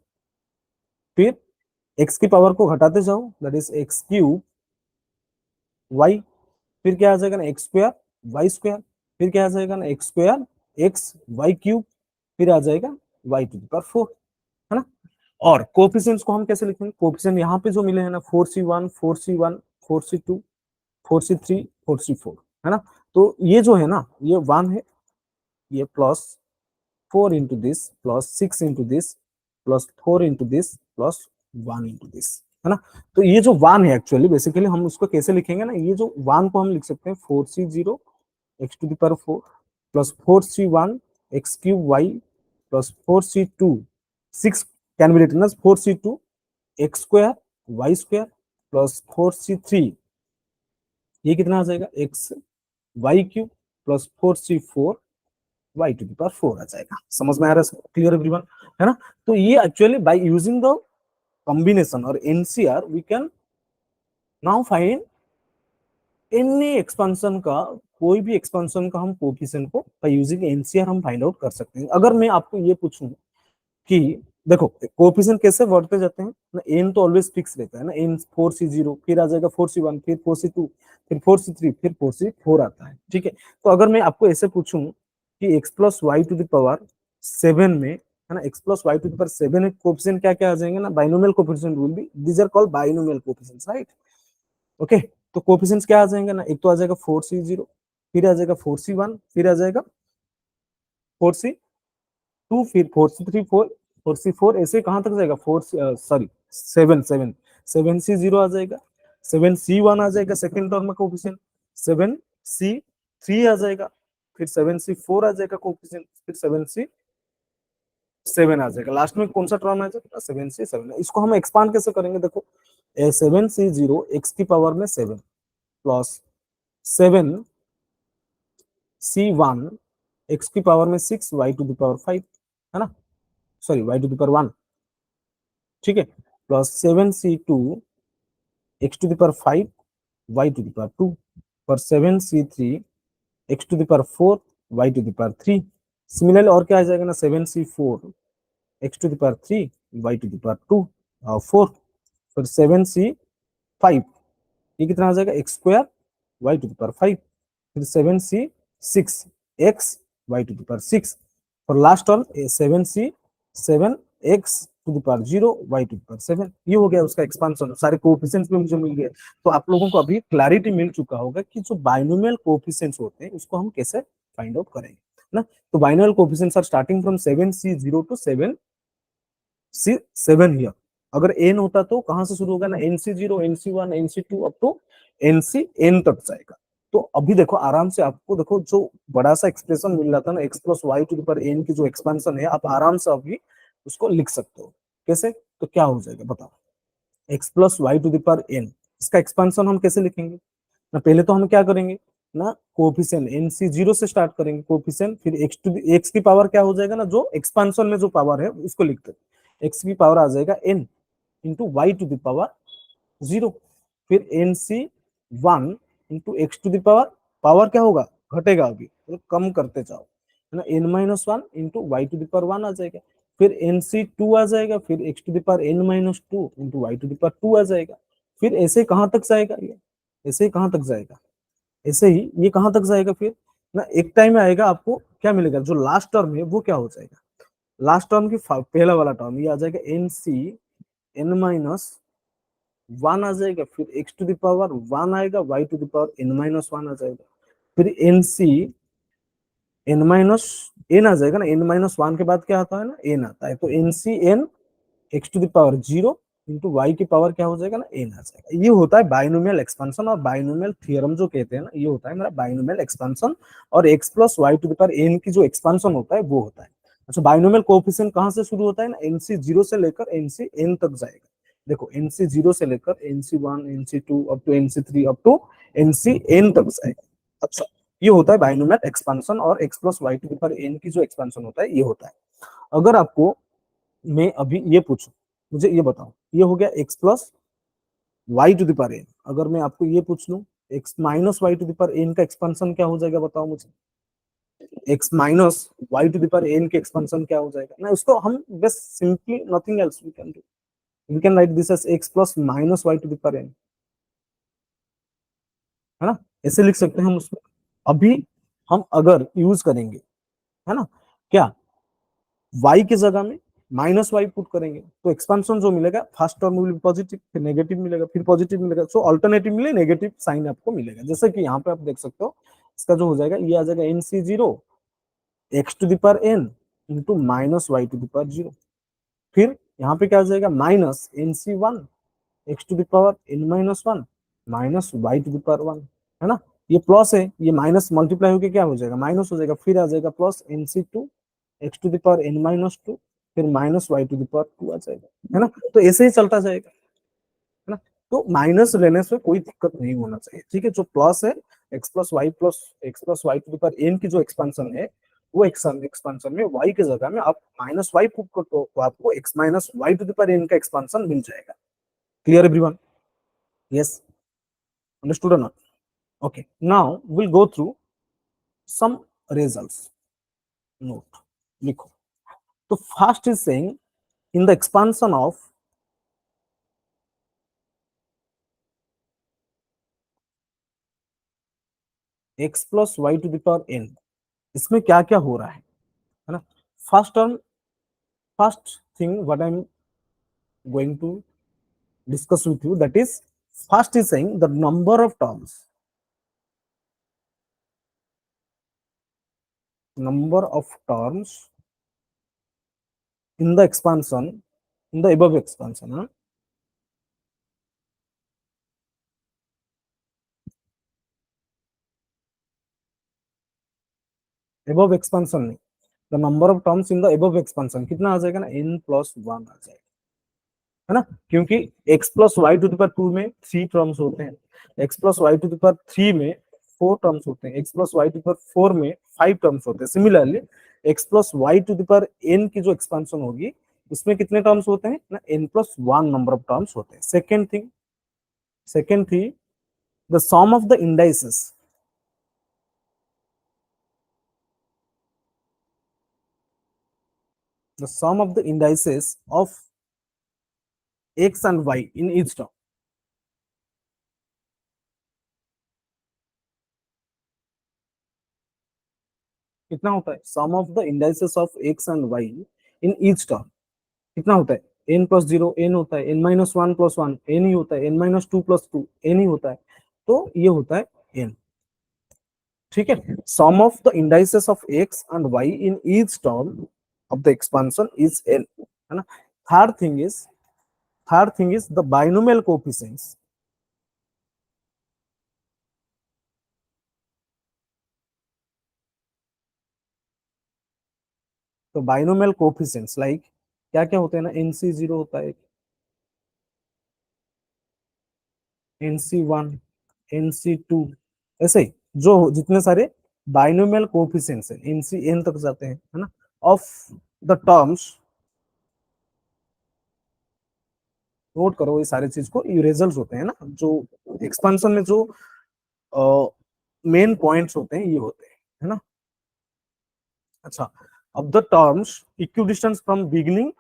फिर एक्स की पावर को घटाते जाओ that is x cube y, फिर क्या आ जाएगा ना एक्स स्क्वायर वाई स्क्वायर, फिर क्या आ जाएगा ना x square x y cube, फिर आ जाएगा y to the power four, है ना। और कोफिशिएंट्स को हम कैसे लिखेंगे, कोफिशिएंट यहाँ पे जो मिले हैं ना, four C one four C one four C two four C three four C four, है ना। तो ये जो है ना ये वन है, ये plus four into this plus six into this plus four into this plus one into this, है ना। तो ये जो वन है एक्चुअली बेसिकली हम उसको कैसे लिखेंगे ना, ये जो वन को हम लिख सकते हैं four C zero x to the power four plus four C one x cube y plus four C two six can be written as four C two x square y square plus four C three, ये कितना आ जाएगा x y cube plus four C four y to the power four आ जाएगा। समझ में आ रहा है, क्लियर एवरीवन, है ना। तो ये actually by using the combination और n C r we can now find any expansion का, कोई भी एक्सपेंशन का हम कोफिशिएंट को बाय यूजिंग एनसीआर हम फाइंड आउट कर सकते हैं। अगर मैं आपको ये पूछूं कि देखो कोफिशिएंट कैसे बढ़ते जाते हैं ना, एन तो ऑलवेज फिक्स रहता है ना, एन फोर सी जीरो, फिर आ जाएगा फोर सी वन, फिर फोर सी टू, फिर फोर सी थ्री, फिर फोर सी फोर आता है। ठीक है, तो अगर मैं आपको ऐसे पूछूं कि x plus y to the power seven में, है ना, x plus y to the power seven है, कोफिशिएंट क्या क्या आ जाएंगे ना, binomial coefficient will be, these are called binomial coefficients, right. Okay, तो कोफिशिएंट्स क्या आ जाएंगे ना, एक तो आ जाएगा फोर सी जीरो, फिर आ जाएगा फोर सी वन, फिर आ जाएगा फोर सी टू, फिर four C three four, four C four, ऐसे कहां तक जाएगा four, sorry seven seven, seven C zero आ जाएगा, सेवन सी वन आ जाएगा सेकेंड टर्म में कोफिशिएंट, सेवन सी थ्री आ जाएगा, फिर सेवन सी फोर आ जाएगा कोफिशिएंट, फिर सेवन सी सेवन आ जाएगा, लास्ट में कौन सा टर्म आ जाएगा, सेवन सी सेवन। इसको हम एक्सपांड कैसे करेंगे, देखो सेवन सी जीरो एक्स की पावर में seven plus seven C one x की पावर में six y to the power five, है ना, sorry y to the power one, ठीक है, plus seven C two x to the power five y to the power two, पर seven C three x to the power four y to the power three. Similarly और क्या आ जाएगा ना, seven C four x to the power three y to the power two four, फिर seven C five, ये कितना आ जाएगा x square y to the power five, फिर seven C six x y to the power 6. For last term 7c 7x to the power 0 y to the power 7. ये हो गया उसका एक्सपांशन, सारे कोएफिशिएंट्स भी मुझे मिल गए. तो आप लोगों को अभी क्लैरिटी मिल चुका होगा कि जो बाइनोमियल कोएफिशिएंट्स होते हैं उसको हम कैसे फाइंड आउट करेंगे ना. तो binomial coefficients are starting from 7c0 to 7c7 here. अगर n होता तो कहां से शुरू होगा ना, nc0 nc1 nc2 up to ncn तक जाएगा. तो अभी देखो आराम से, आपको देखो जो बड़ा सा एक्सप्रेशन मिल रहा था ना x plus y to the power n की जो एक्सपेंशन है, आप आराम से अभी उसको लिख सकते हो. कैसे? तो क्या हो जाएगा बताओ, x plus y to the power n, इसका एक्सपेंशन हम कैसे लिखेंगे ना. पहले तो हम क्या करेंगे ना, कोएफिशिएंट nc0 से स्टार्ट करेंगे कोएफिशिएंट, फिर x की पावर क्या हो जाएगा ना, जो एक्सपेंशन में जो पावर है उसको लिखते हैं. x की पावर आ जाएगा n into y to the power 0. फिर nc1 into x to the power, power क्या होगा, घटेगा अभी तो कम करते जाओ है ना, n-1 into y to the power 1 आ जाएगा. फिर nc2 आ जाएगा, फिर x to the power n-2 into y to the power 2 आ जाएगा. फिर ऐसे कहां तक जाएगा ये, ऐसे ही कहां तक जाएगा, ऐसे ही ये कहां तक जाएगा. फिर ना एक टाइम में आएगा, आपको क्या मिलेगा, जो लास्ट टर्म है वो क्या हो जाएगा, लास्ट टर्म की पहला वाला टर्म ये आ जाएगा nc n-1 आ जाएगा. फिर x टू दावर 1 आएगा, y टू दावर n-1 आ जाएगा. फिर nc n आ जाएगा ना, n-1 के बाद क्या आता है ना, n आता है. तो nc n x to the power 0 into y की पावर क्या हो जाएगा ना, n आ जाएगा. ये होता है बाइनोमियल एक्सपेंशन, और बाइनोमियल थ्योरम जो कहते हैं ना, ये होता है मेरा बाइनोमियल एक्सपेंशन. और x plus y to the power n की जो एक्सपेंशन होता है वो होता है. अच्छा, बाइनोमियल कोएफिशिएंट कहां से शुरू होता है ना, nc0 से लेकर ncn तक जाएगा. देखो nc0 से लेकर nc1 nc2 up to nc3 up to ncn तक जाएगा. अच्छा, ये होता है बाइनोमियल एक्सपेंशन, और x plus y to the power n की जो एक्सपेंशन होता है ये होता है. अगर आपको मैं अभी ये पूछूं, मुझे ये बताओ, ये हो गया x plus y to the power n. अगर मैं आपको ये पूछ लूं x minus y to the power n का एक्सपेंशन क्या हो जाएगा, बताओ मुझे. x minus y to the power n के एक्सपेंशन क्या हो जाएगा ना, उसको हम बस simply nothing else we can do, we can write this as x plus minus y to the power n, है ना. ऐसे लिख सकते हैं हम उसमें. अभी हम अगर यूज करेंगे, है ना, क्या y की जगह में माइनस वाई पुट करेंगे, तो एक्सपेंशन जो मिलेगा, first term will be positive, फिर नेगेटिव मिलेगा, फिर पॉजिटिव मिलेगा. सो अल्टरनेटिवली नेगेटिव साइन आपको मिलेगा. जैसे कि यहाँ पे आप देख सकते हो, इसका जो हो जाएगा, ये आ जाएगा nc0 x to the power n into minus y to the power 0. फिर यहाँ पे क्या आ जाएगा, minus nc1 x to the power n-1 minus y to the power 1, है ना. ये प्लस है, ये माइनस मल्टीप्लाई होकर क्या हो जाएगा, माइनस हो जाएगा. फिर आ जाएगा plus nc2 x to the power n-2, फिर माइनस वाई टू दावर 2 आ जाएगा, है ना. तो ऐसे ही चलता जाएगा, है ना. तो माइनस लेने से कोई दिक्कत नहीं होना चाहिए, ठीक है. जो प्लस है, x plus y to the power n की जो एक्सपेंशन है, वो एक्सपेंशन में y की जगह में आप माइनस वाई पुट कर, तो आपको x minus y to the power n का एक्सपेंशन मिल जाएगा. Clear everyone? Yes, understood or not? Okay, now will go through some results. Note लिखो. तो first is saying, in the expansion of x plus y to the power n, इसमें क्या क्या हो रहा है ना. First term, first thing what I am going to discuss with you, that is, first is saying the number of terms in the expansion, in the above expansion, huh? above expansion नहीं, the number of terms in the above expansion कितना आ जाएगा ना, n plus 1 आ जाएगा, है ना. क्योंकि x plus y to the power 2 में 3 टर्म्स होते हैं, x plus y to the power 3 में 4 टर्म्स होते हैं, x plus y to the power 4 में 5 टर्म्स होते हैं. Similarly x plus y to the power n की जो एक्सपेंशन होगी, उसमें कितने टर्म्स होते हैं ना, n plus 1 number of terms होते हैं. Second thing, the sum of the indices, the sum of the indices of x and y in each term. कितना होता है, sum of the indices of x and y in each term कितना होता है, n plus zero n होता है, n minus one plus one n ही होता है, n minus two plus two n ही होता है, तो ये होता है एन। ठीक है, sum of the indices of x and y in each term of the expansion is n, है ना। Third thing is third thing is the binomial coefficients. तो बाइनोमियल कोएफिशिएंट्स लाइक क्या क्या होते हैं ना, एनसी जीरो होता है, एनसी वन, एनसी टू, ऐसे ही जो जितने सारे बाइनोमियल कोएफिशिएंट्स हैं एनसी एन तक जाते हैं, है ना, ऑफ द टर्म्स। नोट करो ये सारी चीज को, ये रिजल्ट्स होते हैं ना जो एक्सपेंशन में जो मेन पॉइंट्स होते हैं ये होते हैं, है ना। अच्छा, अब the terms equidistance from beginning,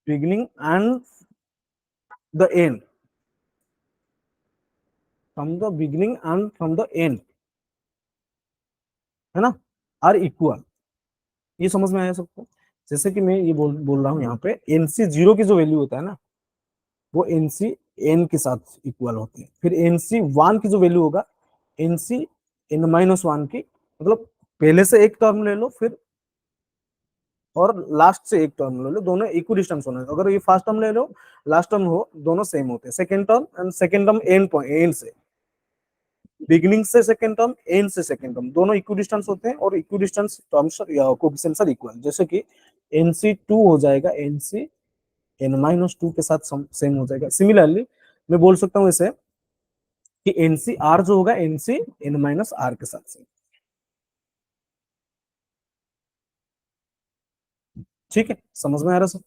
beginning and the end, from the beginning and from the end, है ना, आर इक्वल। ये समझ में आया सबको। जैसे कि मैं ये बोल रहा हूँ यहाँ पे एनसी जीरो की जो वैल्यू होता है ना, वो एनसी एन के साथ इक्वल होती है। फिर एनसी वन की जो वैल्यू होगा एनसी एन माइनस वन की, मतलब पहले से एक टर्म ले लो फिर और लास्ट से एक टर्म ले लो, दोनों इक्वल डिस्टेंस होना है। अगर ये फर्स्ट टर्म ले लो लास्ट टर्म हो, दोनों सेम होते हैं। Second term and second term end point end से, बिगिनिंग से सेकंड टर्म एंड से सेकंड टर्म दोनों इक्वल डिस्टेंस होते हैं और equal distance terms coefficients are equal. जैसे कि एनसी टू हो जाएगा एनसी एन माइनस टू के साथ सेम हो जाएगा। सिमिलरली मैं बोल सकता हूँ इसे कि एनसी आर जो होगा एनसी एन माइनस आर के साथ सेम। ठीक है, समझ में आ रहा है सब।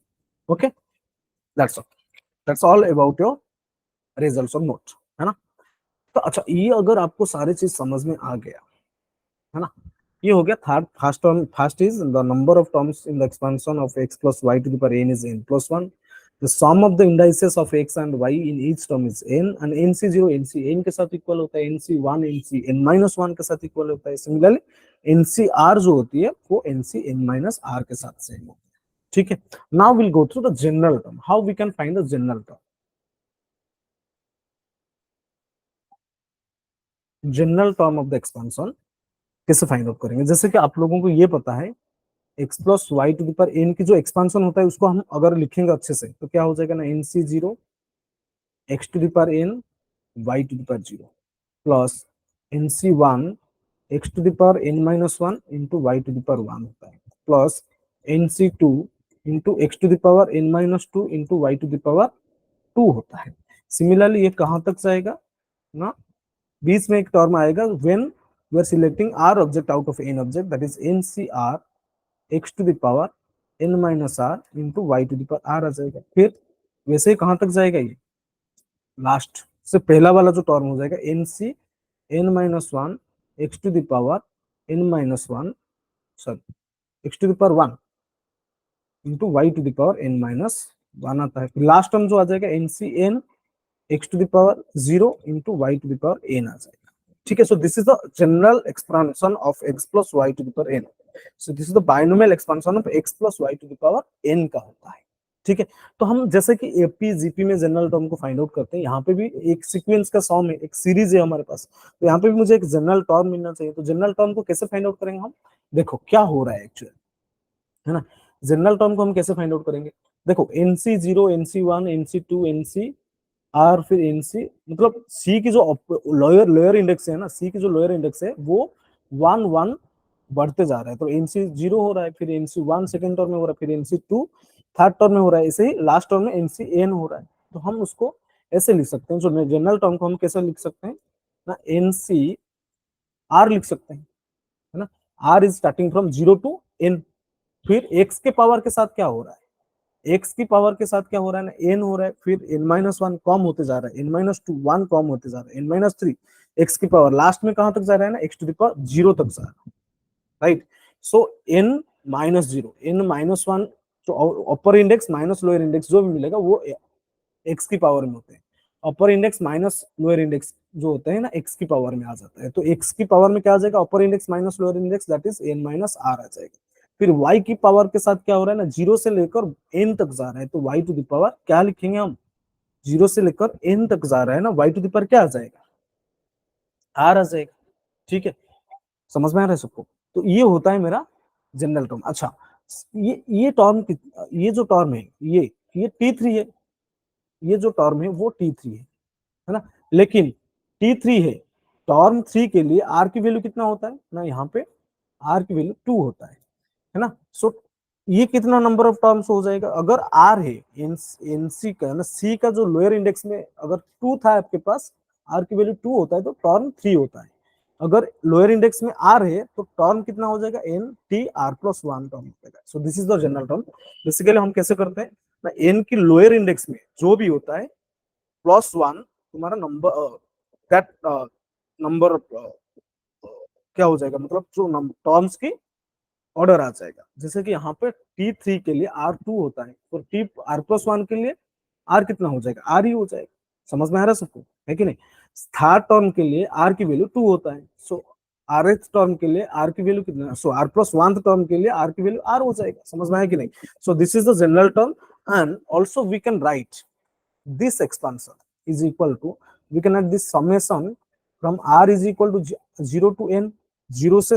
Okay, that's all, that's all about your results of note, है ना। तो अच्छा, ये अगर आपको सारी चीज समझ में आ गया, है ना, ये हो गया third. First term, first is the number of terms in the expansion of x plus y to the power n is n plus 1, the sum of the indices of x and y in each term is n, and nc0 nc n के साथ equal होता है, nc1 nc n minus 1 के साथ equal होता है। Similarly ncr जो होती है वो nc n minus r के साथ सेम होती है। ठीक है, now will go through the general term, how we can find the general term. General term of the expansion कैसे फाइंड आउट करेंगे, जैसे कि आप लोगों को ये पता है x plus y to the power n की जो एक्सपांशन होता है उसको हम अगर लिखेंगे अच्छे से तो क्या हो जाएगा ना, n C zero x to the power n y to the power zero plus n C one x to the power n minus one into y to the power one होता है, plus n C two into x to the power n minus two into y to the power two होता है। Similarly ये कहाँ तक जाएगा ना, बीच में एक टर्म आएगा when we are selecting r object out of n object, that is n C r x to the power n minus r into y to the power r आ जाएगा। फिर वैसे ही कहां तक जाएगा, ये लास्ट से पहला वाला जो टर्म हो जाएगा n C n minus one x to the power n minus one, sorry x to the power one into y to the power n minus one आता है। फिर लास्ट टर्म जो आ जाएगा n C n x to the power zero into y to the power n आ जाएगा। ठीक है, so this is the general expansion of x plus y to the power N. So this is the binomial expansion of x plus y to the power n का होता है। ठीक है, तो हम जैसे कि एपी जीपी में जनरल टर्म को फाइंड आउट करते हैं, यहाँ पे भी एक सीक्वेंस का सॉम है, एक सीरीज है हमारे पास, तो यहाँ पे भी मुझे एक जनरल टर्म मिलना चाहिए। तो जनरल टर्म को कैसे फाइंड आउट करेंगे हम, देखो क्या हो रहा है एक्चुअली, है ना। जनरल टर्म को हम कैसे फाइंड आउट करेंगे, देखो n C zero n C one n C two n C r फिर एनसी, मतलब सी की जो लोअर लोअर इंडेक्स है ना, सी की जो लोअर इंडेक्स है वो वन वन बढ़ते जा रहा है। तो एनसी जीरो हो रहा है, फिर एनसी वन सेकेंड टर्म में हो रहा है, फिर एनसी टू थर्ड टर्म में हो रहा है, ऐसे ही लास्ट टर्म में एनसी एन हो रहा है। तो हम उसको ऐसे लिख सकते हैं, जो जनरल टर्म को हम कैसे लिख सकते हैं ना, एनसी आर लिख सकते हैं, है ना। R is starting from zero to n. फिर एक्स के पावर के साथ क्या हो रहा है, एक्स की पावर के साथ क्या हो रहा है ना, एन हो रहा है, फिर एन माइनस वन कम होते जा रहा है, एन माइनस टू वन कम होते जा रहा है, एन माइनस थ्री एक्स की पावर लास्ट में कहां तक जा रहा है ना, x to the power zero तक जा रहा है, right. So n minus zero n minus one, जो upper index minus lower index जो भी मिलेगा वो एक्स की पावर में होते हैं। अपर इंडेक्स माइनस लोअर इंडेक्स जो होते हैं ना, एक्स की पावर में आ जाता है। तो एक्स की पावर में क्या आ जाएगा, upper index minus lower index, that is n minus r आ जाएगा। फिर y की पावर के साथ क्या हो रहा है ना, जीरो से लेकर n तक जा रहा है, तो y टू द पावर क्या लिखेंगे हम, जीरो से लेकर n तक जा रहा है ना, y टू द पावर क्या आ जाएगा, r आ जाएगा। ठीक है, समझ में आ रहा है सबको। तो ये होता है मेरा जनरल टर्म। अच्छा, ये टर्म, ये जो टर्म है ये T3 है, ये जो टर्म है वो T3 है ना। लेकिन T3 है, टर्म 3 के लिए r की वैल्यू कितना होता है ना, यहाँ पे r की वैल्यू 2 होता है ना। सो ये कितना नंबर ऑफ टर्म्स हो जाएगा, अगर r है एनसी का ना, सी का जो लोअर इंडेक्स में अगर 2 था आपके पास, r की वैल्यू 2 होता है तो टर्म 3 होता है। अगर लोअर इंडेक्स में r है तो टर्म कितना हो जाएगा, n T r plus one term हो जाएगा। So this is the general term. Basically हम कैसे करते हैं ना, एन की लोअर इंडेक्स में जो भी होता है प्लस वन तुम्हारा नंबर, दैट नंबर क्या हो जाएगा, मतलब जो टर्म्स की ऑर्डर आ जाएगा। जैसे कि यहाँ पे T3 के लिए R2 होता है, तो T R प्लस वन के लिए R कितना हो जाएगा, R ही हो जाएगा। समझ में आ रहा है सबको, है कि नहीं। थर्ड टर्म के लिए R की वैल्यू 2 होता है, सो rth टर्म के लिए R की वैल्यू कितना, सो R प्लस वन टर्म के लिए R की वैल्यू R हो जाएगा। समझ में आया कि नहीं। So this is the general term, and also we can write this expansion is equal to, we can add this summation from r is equal to 0 to n। Zero से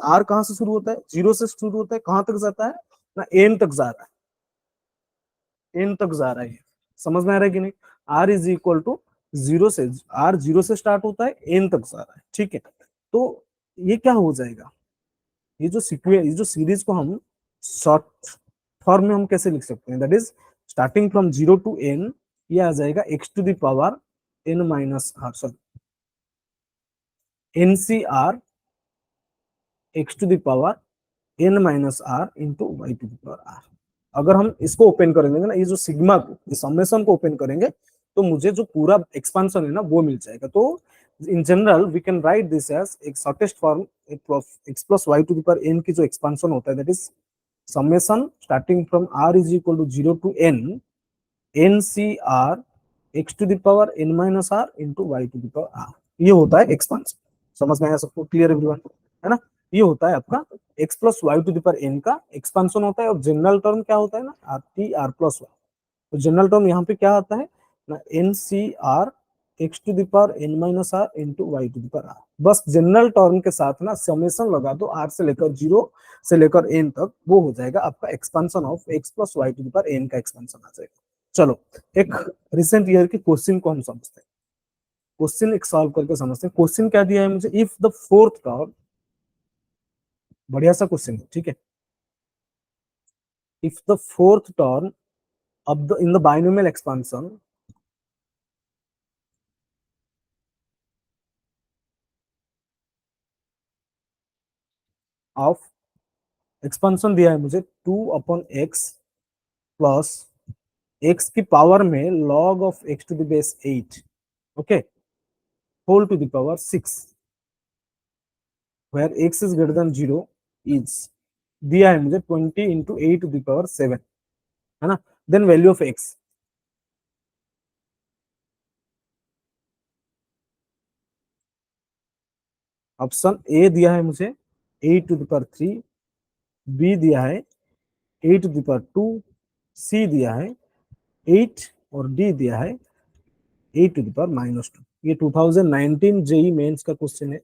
r कहां से शुरू होता है, जीरो से शुरू होता है, कहां तक जाता है ना, n तक जा रहा है, n तक जा रहा है। समझ में आ रहा है कि नहीं। r is equal to zero से, r जीरो से स्टार्ट होता है, n तक जा रहा है। ठीक है, तो ये क्या हो जाएगा, ये जो सीक्वेंस, ये जो सीरीज को हम शॉर्ट फॉर्म में हम कैसे लिख सकते हैं, that is starting from zero to n, ये आ जाएगा x to the power n minus r, sorry n C r x to the power n minus r into y to the power r. अगर हम इसको open करेंगे ना, ये जो सिग्मा को, इस समेशन को ओपन करेंगे, तो मुझे जो पूरा एक्सपांशन है ना वो मिल जाएगा। तो in general we can write this as एक shortest form x plus y to the power n की जो एक्सपांशन होता है, that is summation starting from r is equal to 0 to n ncr x to the power n minus r into y to the power r, ये होता है expansion. समझ में आया सबको, क्लियर एवरीवन, है ना। ये होता है आपका x plus y to the power n का एक्सपांशन होता है, और जनरल टर्म क्या होता है ना, r T r plus y. तो जनरल टर्म यहाँ पे क्या आता है ना, n C r x to the power n minus r into y to the power r. बस जनरल टर्म के साथ ना समेशन लगा दो, आर से लेकर जीरो से लेकर एन तक, वो हो जाएगा आपका expansion of x plus y to the power n का एक्सपांशन आ जाएगा। चलो एक रिसेंट ईयर के क्वेश्चन को हम समझते हैं, क्वेश्चन एक सॉल्व करके समझते हैं। क्वेश्चन क्या दिया है मुझे, इफ द फोर्थ टर्म, बढ़िया सा क्वेश्चन है, ठीक है। If the fourth term of the in the binomial expansion of, expansion दिया है मुझे 2/x प्लस x की पावर में log of x to the base 8, okay, whole to the power 6, where x is greater than 0 is, दिया है मुझे 20 into 8 to the power 7, है ना। Then value of x, option A दिया है मुझे 8 to the power 3, बी दिया है 8 to the power 2, सी दिया है 8, और डी दिया है 8 to the power -2। ये 2019 जेई मेंस का क्वेश्चन है,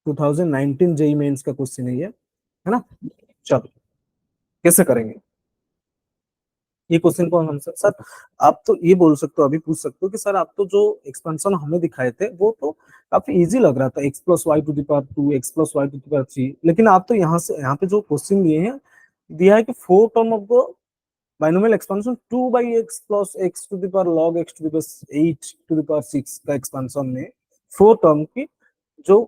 2019 जेई मेंस का क्वेश्चन है ये, है ना। चलो कैसे करेंगे ये क्वेश्चन को हम, सर आप तो ये बोल सकते हो, अभी पूछ सकते हो कि सर आप तो जो एक्सपेंशन हमें दिखाए थे वो तो काफी इजी लग रहा था, x plus y to the power 2, x plus y to the power 3, लेकिन आप तो यहाँ से, यहाँ पे जो क्वेश्चन दिए हैं, दिया है कि four term of the binomial expansion 2/x plus x to the power log x to the power 8 to the power 6 का एक्सपेंशन में फोर टर्म की जो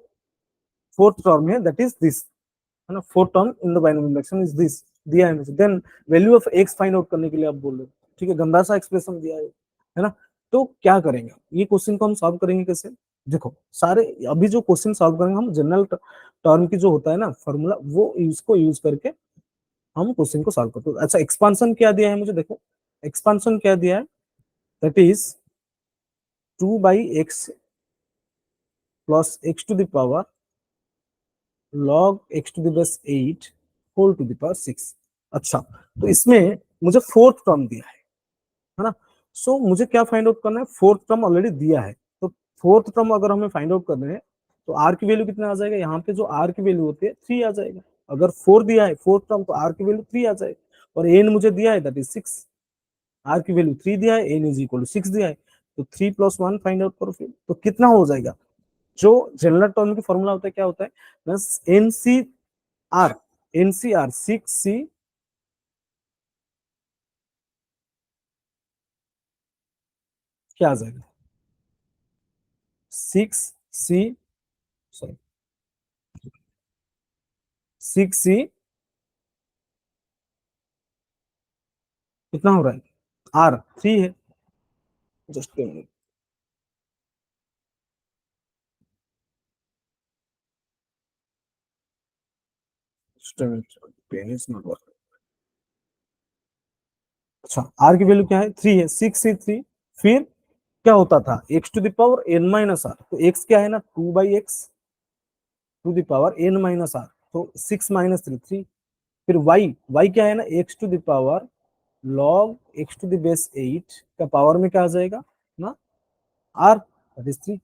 फोर्थ टर्म है, दैट इज दिस, है ना। Fourth term in the binomial expansion is this, दिया है मुझे। Then value of x find out करने के लिए आप बोल रहे हो, ठीक है, गंदा सा एक्सप्रेशन दिया है ना। तो क्या करेंगे, ये क्वेश्चन को हम सॉल्व करेंगे कैसे, देखो सारे अभी जो क्वेश्चन सॉल्व करेंगे हम, जनरल टर्म की जो होता है ना फॉर्मूला, वो इसको यूज करके हम क्वेश्चन को सॉल्व करते हैं। अच्छा, एक्सपांशन क्या दिया है मुझे, देखो एक्सपांशन क्या दिया है, that is 2/x plus x to the power log x to the base 8 whole to the power 6। अच्छा, तो इसमें मुझे फोर्थ टर्म दिया है ना। सो मुझे क्या फाइंड आउट करना है, फोर्थ टर्म ऑलरेडी दिया है, तो फोर्थ टर्म अगर हमें फाइंड आउट करना है तो आर की वैल्यू कितना आ जाएगा, यहाँ पे जो आर की वैल्यू होती है 3 आ जाएगा। अगर 4 दिया है फोर्थ टर्म तो आर की वैल्यू 3 आ जाएगा, और एन मुझे दिया है दैट इज 6, आर की वैल्यू 3 दिया है, एन इज इक्वल टू 6 दिया है, तो 3 + 1 फाइंड आउट करो, फिर तो कितना हो जाएगा। जो जनरल टर्म की फॉर्मूला होता है क्या होता है, बस एनसीआर, एनसीआर 6C क्या आ जाएगा, 6C, सॉरी 6C कितना हो रहा है, आर 3 है। Just minute, pen is not working. अच्छा, आर की वैल्यू क्या है, 3 है, 6C3, फिर क्या होता था, x to the power n minus r, तो एक्स क्या है ना 2/x to the power n minus r, तो 6 - 3 3। फिर वाई क्या है ना x to the power log x to the base 8 का पावर में क्या आ जाएगा ना, आर, दैट इज 3।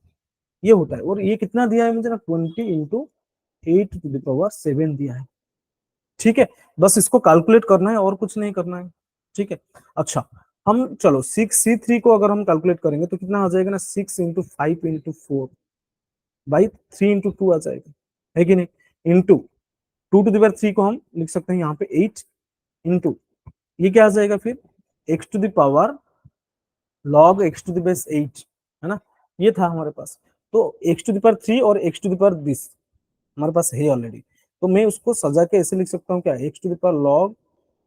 ये होता है, और ये कितना दिया है मुझे ना 20 × 8 टू द पावर 7 दिया है। ठीक है, बस इसको कैलकुलेट करना है और कुछ नहीं करना है। ठीक है, अच्छा, हम चलो 6C3 को अगर हम कैलकुलेट करेंगे तो कितना आ जाएगा ना, 6 × 5 × 4/3 × 2 आ जाएगा, है कि नहीं, इंटू 2 टू द पावर 3 को हम लिख सकते हैं यहाँ पे 8, इंटू ये क्या आ जाएगा फिर, x to the power log x to the base 8, है ना, ये था हमारे पास। तो x टू द पावर 3 और x टू द पावर 10 हमारे पास है ऑलरेडी, तो मैं उसको सजा के ऐसे लिख सकता हूँ क्या, x to the power log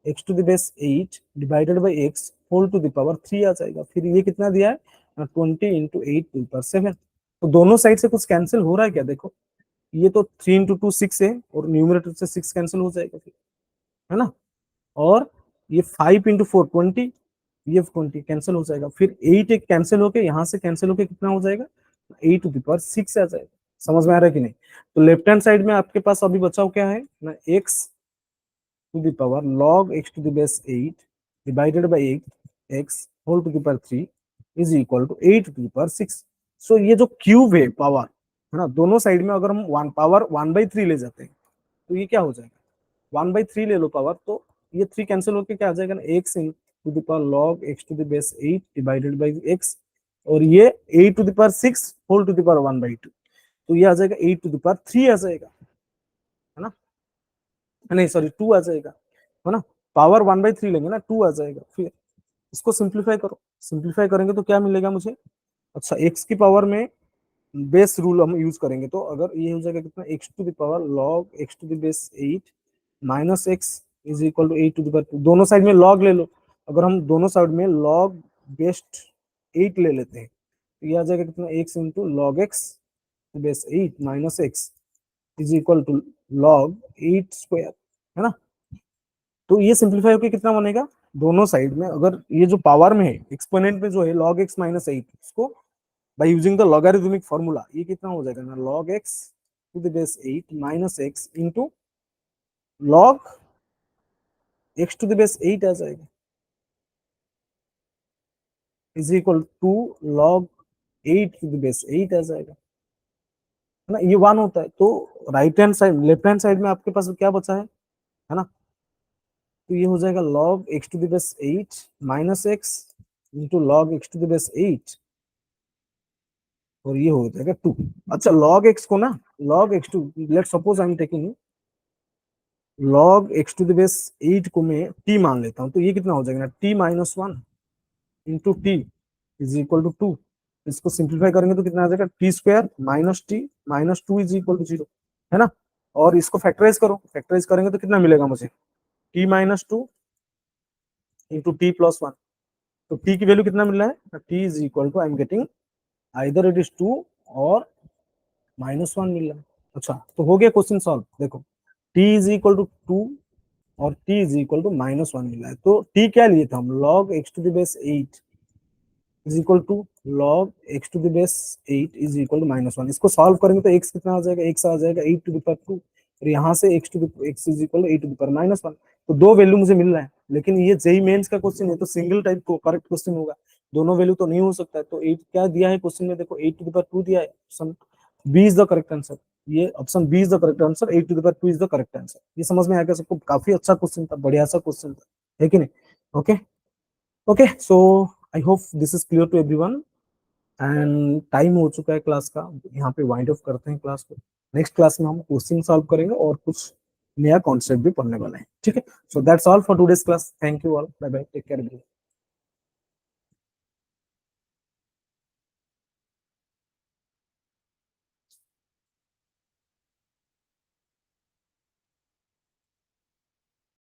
x to the base 8 divided by x whole to the power 3 आ जाएगा। फिर ये कितना दिया है, 20 × 8 टू द पावर 7। तो दोनों साइड से कुछ कैंसिल हो रहा है क्या, देखो ये तो 3 × 2 6 है, और न्यूमरेटर से 6 कैंसिल हो जाएगा फिर, है ना, और ये 5 × 4 20, ये 20 कैंसिल हो जाएगा, फिर 8 एक कैंसिल होके यहाँ से कैंसिल होके कितना हो जाएगा, 8 टू द पावर 6 आ जाएगा। समझ में आ रहा है कि नहीं। तो लेफ्ट हैंड साइड में आपके पास अभी बचाव क्या है ना, x to the power log x to the base 8 divided by 8 x whole to the power 3 is equal to 8 to the power 6। So ये जो क्यूब है पावर, है ना, दोनों साइड में अगर हम वन पावर 1/3 ले जाते हैं तो ये क्या हो जाएगा, 1/3 ले लो पावर, तो ये 3 कैंसिल होकर क्या आ जाएगा ना, x in to the power log x to the base 8 divided by x, और ये 8 to the power 6 whole to the power 1/2, तो ये आ जाएगा 8 टू द पावर 3 आ जाएगा, है ना, नहीं सॉरी 2 आ जाएगा, है ना, पावर 1/3 लेंगे ना, 2 आ जाएगा। फिर इसको सिंप्लीफाई करो, सिंप्लीफाई करेंगे तो क्या मिलेगा मुझे, अच्छा एक्स की पावर में बेस रूल हम यूज करेंगे, तो अगर ये हो जाएगा कितना, x to the power log x to the base 8 minus x is equal to 8 to the power 2, दोनों साइड में लॉग ले लो। अगर हम दोनों साइड में लॉग बेस्ट 8 ले लेते हैं तो ये आ जाएगा कितना, x into log x base 8 minus x is equal to log 8 square, है ना। तो ये सिंप्लीफाई होकर कितना बनेगा, दोनों साइड में अगर ये जो पावर में है एक्सपोनेंट में जो है log x माइनस 8, इसको by using the logarithmic formula ये कितना हो जाएगा ना, log x to the base 8 minus x into log x to the base 8 आ जाएगा, is equal to log 8 to the base 8 आ जाएगा, है ना, ये 1 होता है। तो right hand side, left hand side में आपके पास क्या बचा है ना, तो ये हो जाएगा log x to the base 8 minus x into log x to the base 8, और ये हो जाएगा 2। अच्छा, log x को ना, log x2, let suppose I am taking log x to the base 8 को मैं t मान लेता हूँ, तो ये कितना हो जाएगा ना, t-1 into t is equal to 2। इसको सिंप्लीफाई करेंगे तो कितना आ जाएगा, t² - t - 2 is equal to 0, है ना। और इसको फैक्टराइज करो, फैक्टराइज करेंगे तो कितना मिलेगा मुझे, t-2 इंटू t+1, तो t की वैल्यू कितना मिल रहा है, t is equal to I am getting either it is 2 और -1 मिल रहा है। अच्छा, तो हो गया क्वेश्चन सॉल्व, देखो t इज इक्वल टू 2 और t इज इक्वल टू -1 मिला है। तो t क्या लिए थे हम, log x to the base 8 is equal to log x to the base 8 is equal to -1। इसको सॉल्व करेंगे तो x कितना आ जाएगा, x आ जाएगा 8 टू द पावर 2, और यहाँ से x is equal to 8 to the power -1। तो दो वैल्यू मुझे मिल रहा है, लेकिन ये जेई मेंस का क्वेश्चन है तो सिंगल टाइप को करेक्ट क्वेश्चन होगा, दोनों वैल्यू तो नहीं हो सकता है। तो 8 क्या दिया है क्वेश्चन में, देखो 8 टू द पावर 2 दिया है, option B is the correct answer. ये option B is the correct answer, 8 to the power 2 is the correct answer. ये समझ में आ गया सबको, काफी अच्छा क्वेश्चन था, बढ़िया सा क्वेश्चन था, है कि नहीं? Okay okay, so I hope this is clear to everyone. And time हो चुका है क्लास का, यहाँ पे वाइंड ऑफ करते हैं क्लास को। नेक्स्ट क्लास में हम क्वेश्चन सॉल्व करेंगे और कुछ नया कॉन्सेप्ट भी पढ़ने वाले हैं, ठीक है? So that's all for today's class, thank you all, bye bye, take care.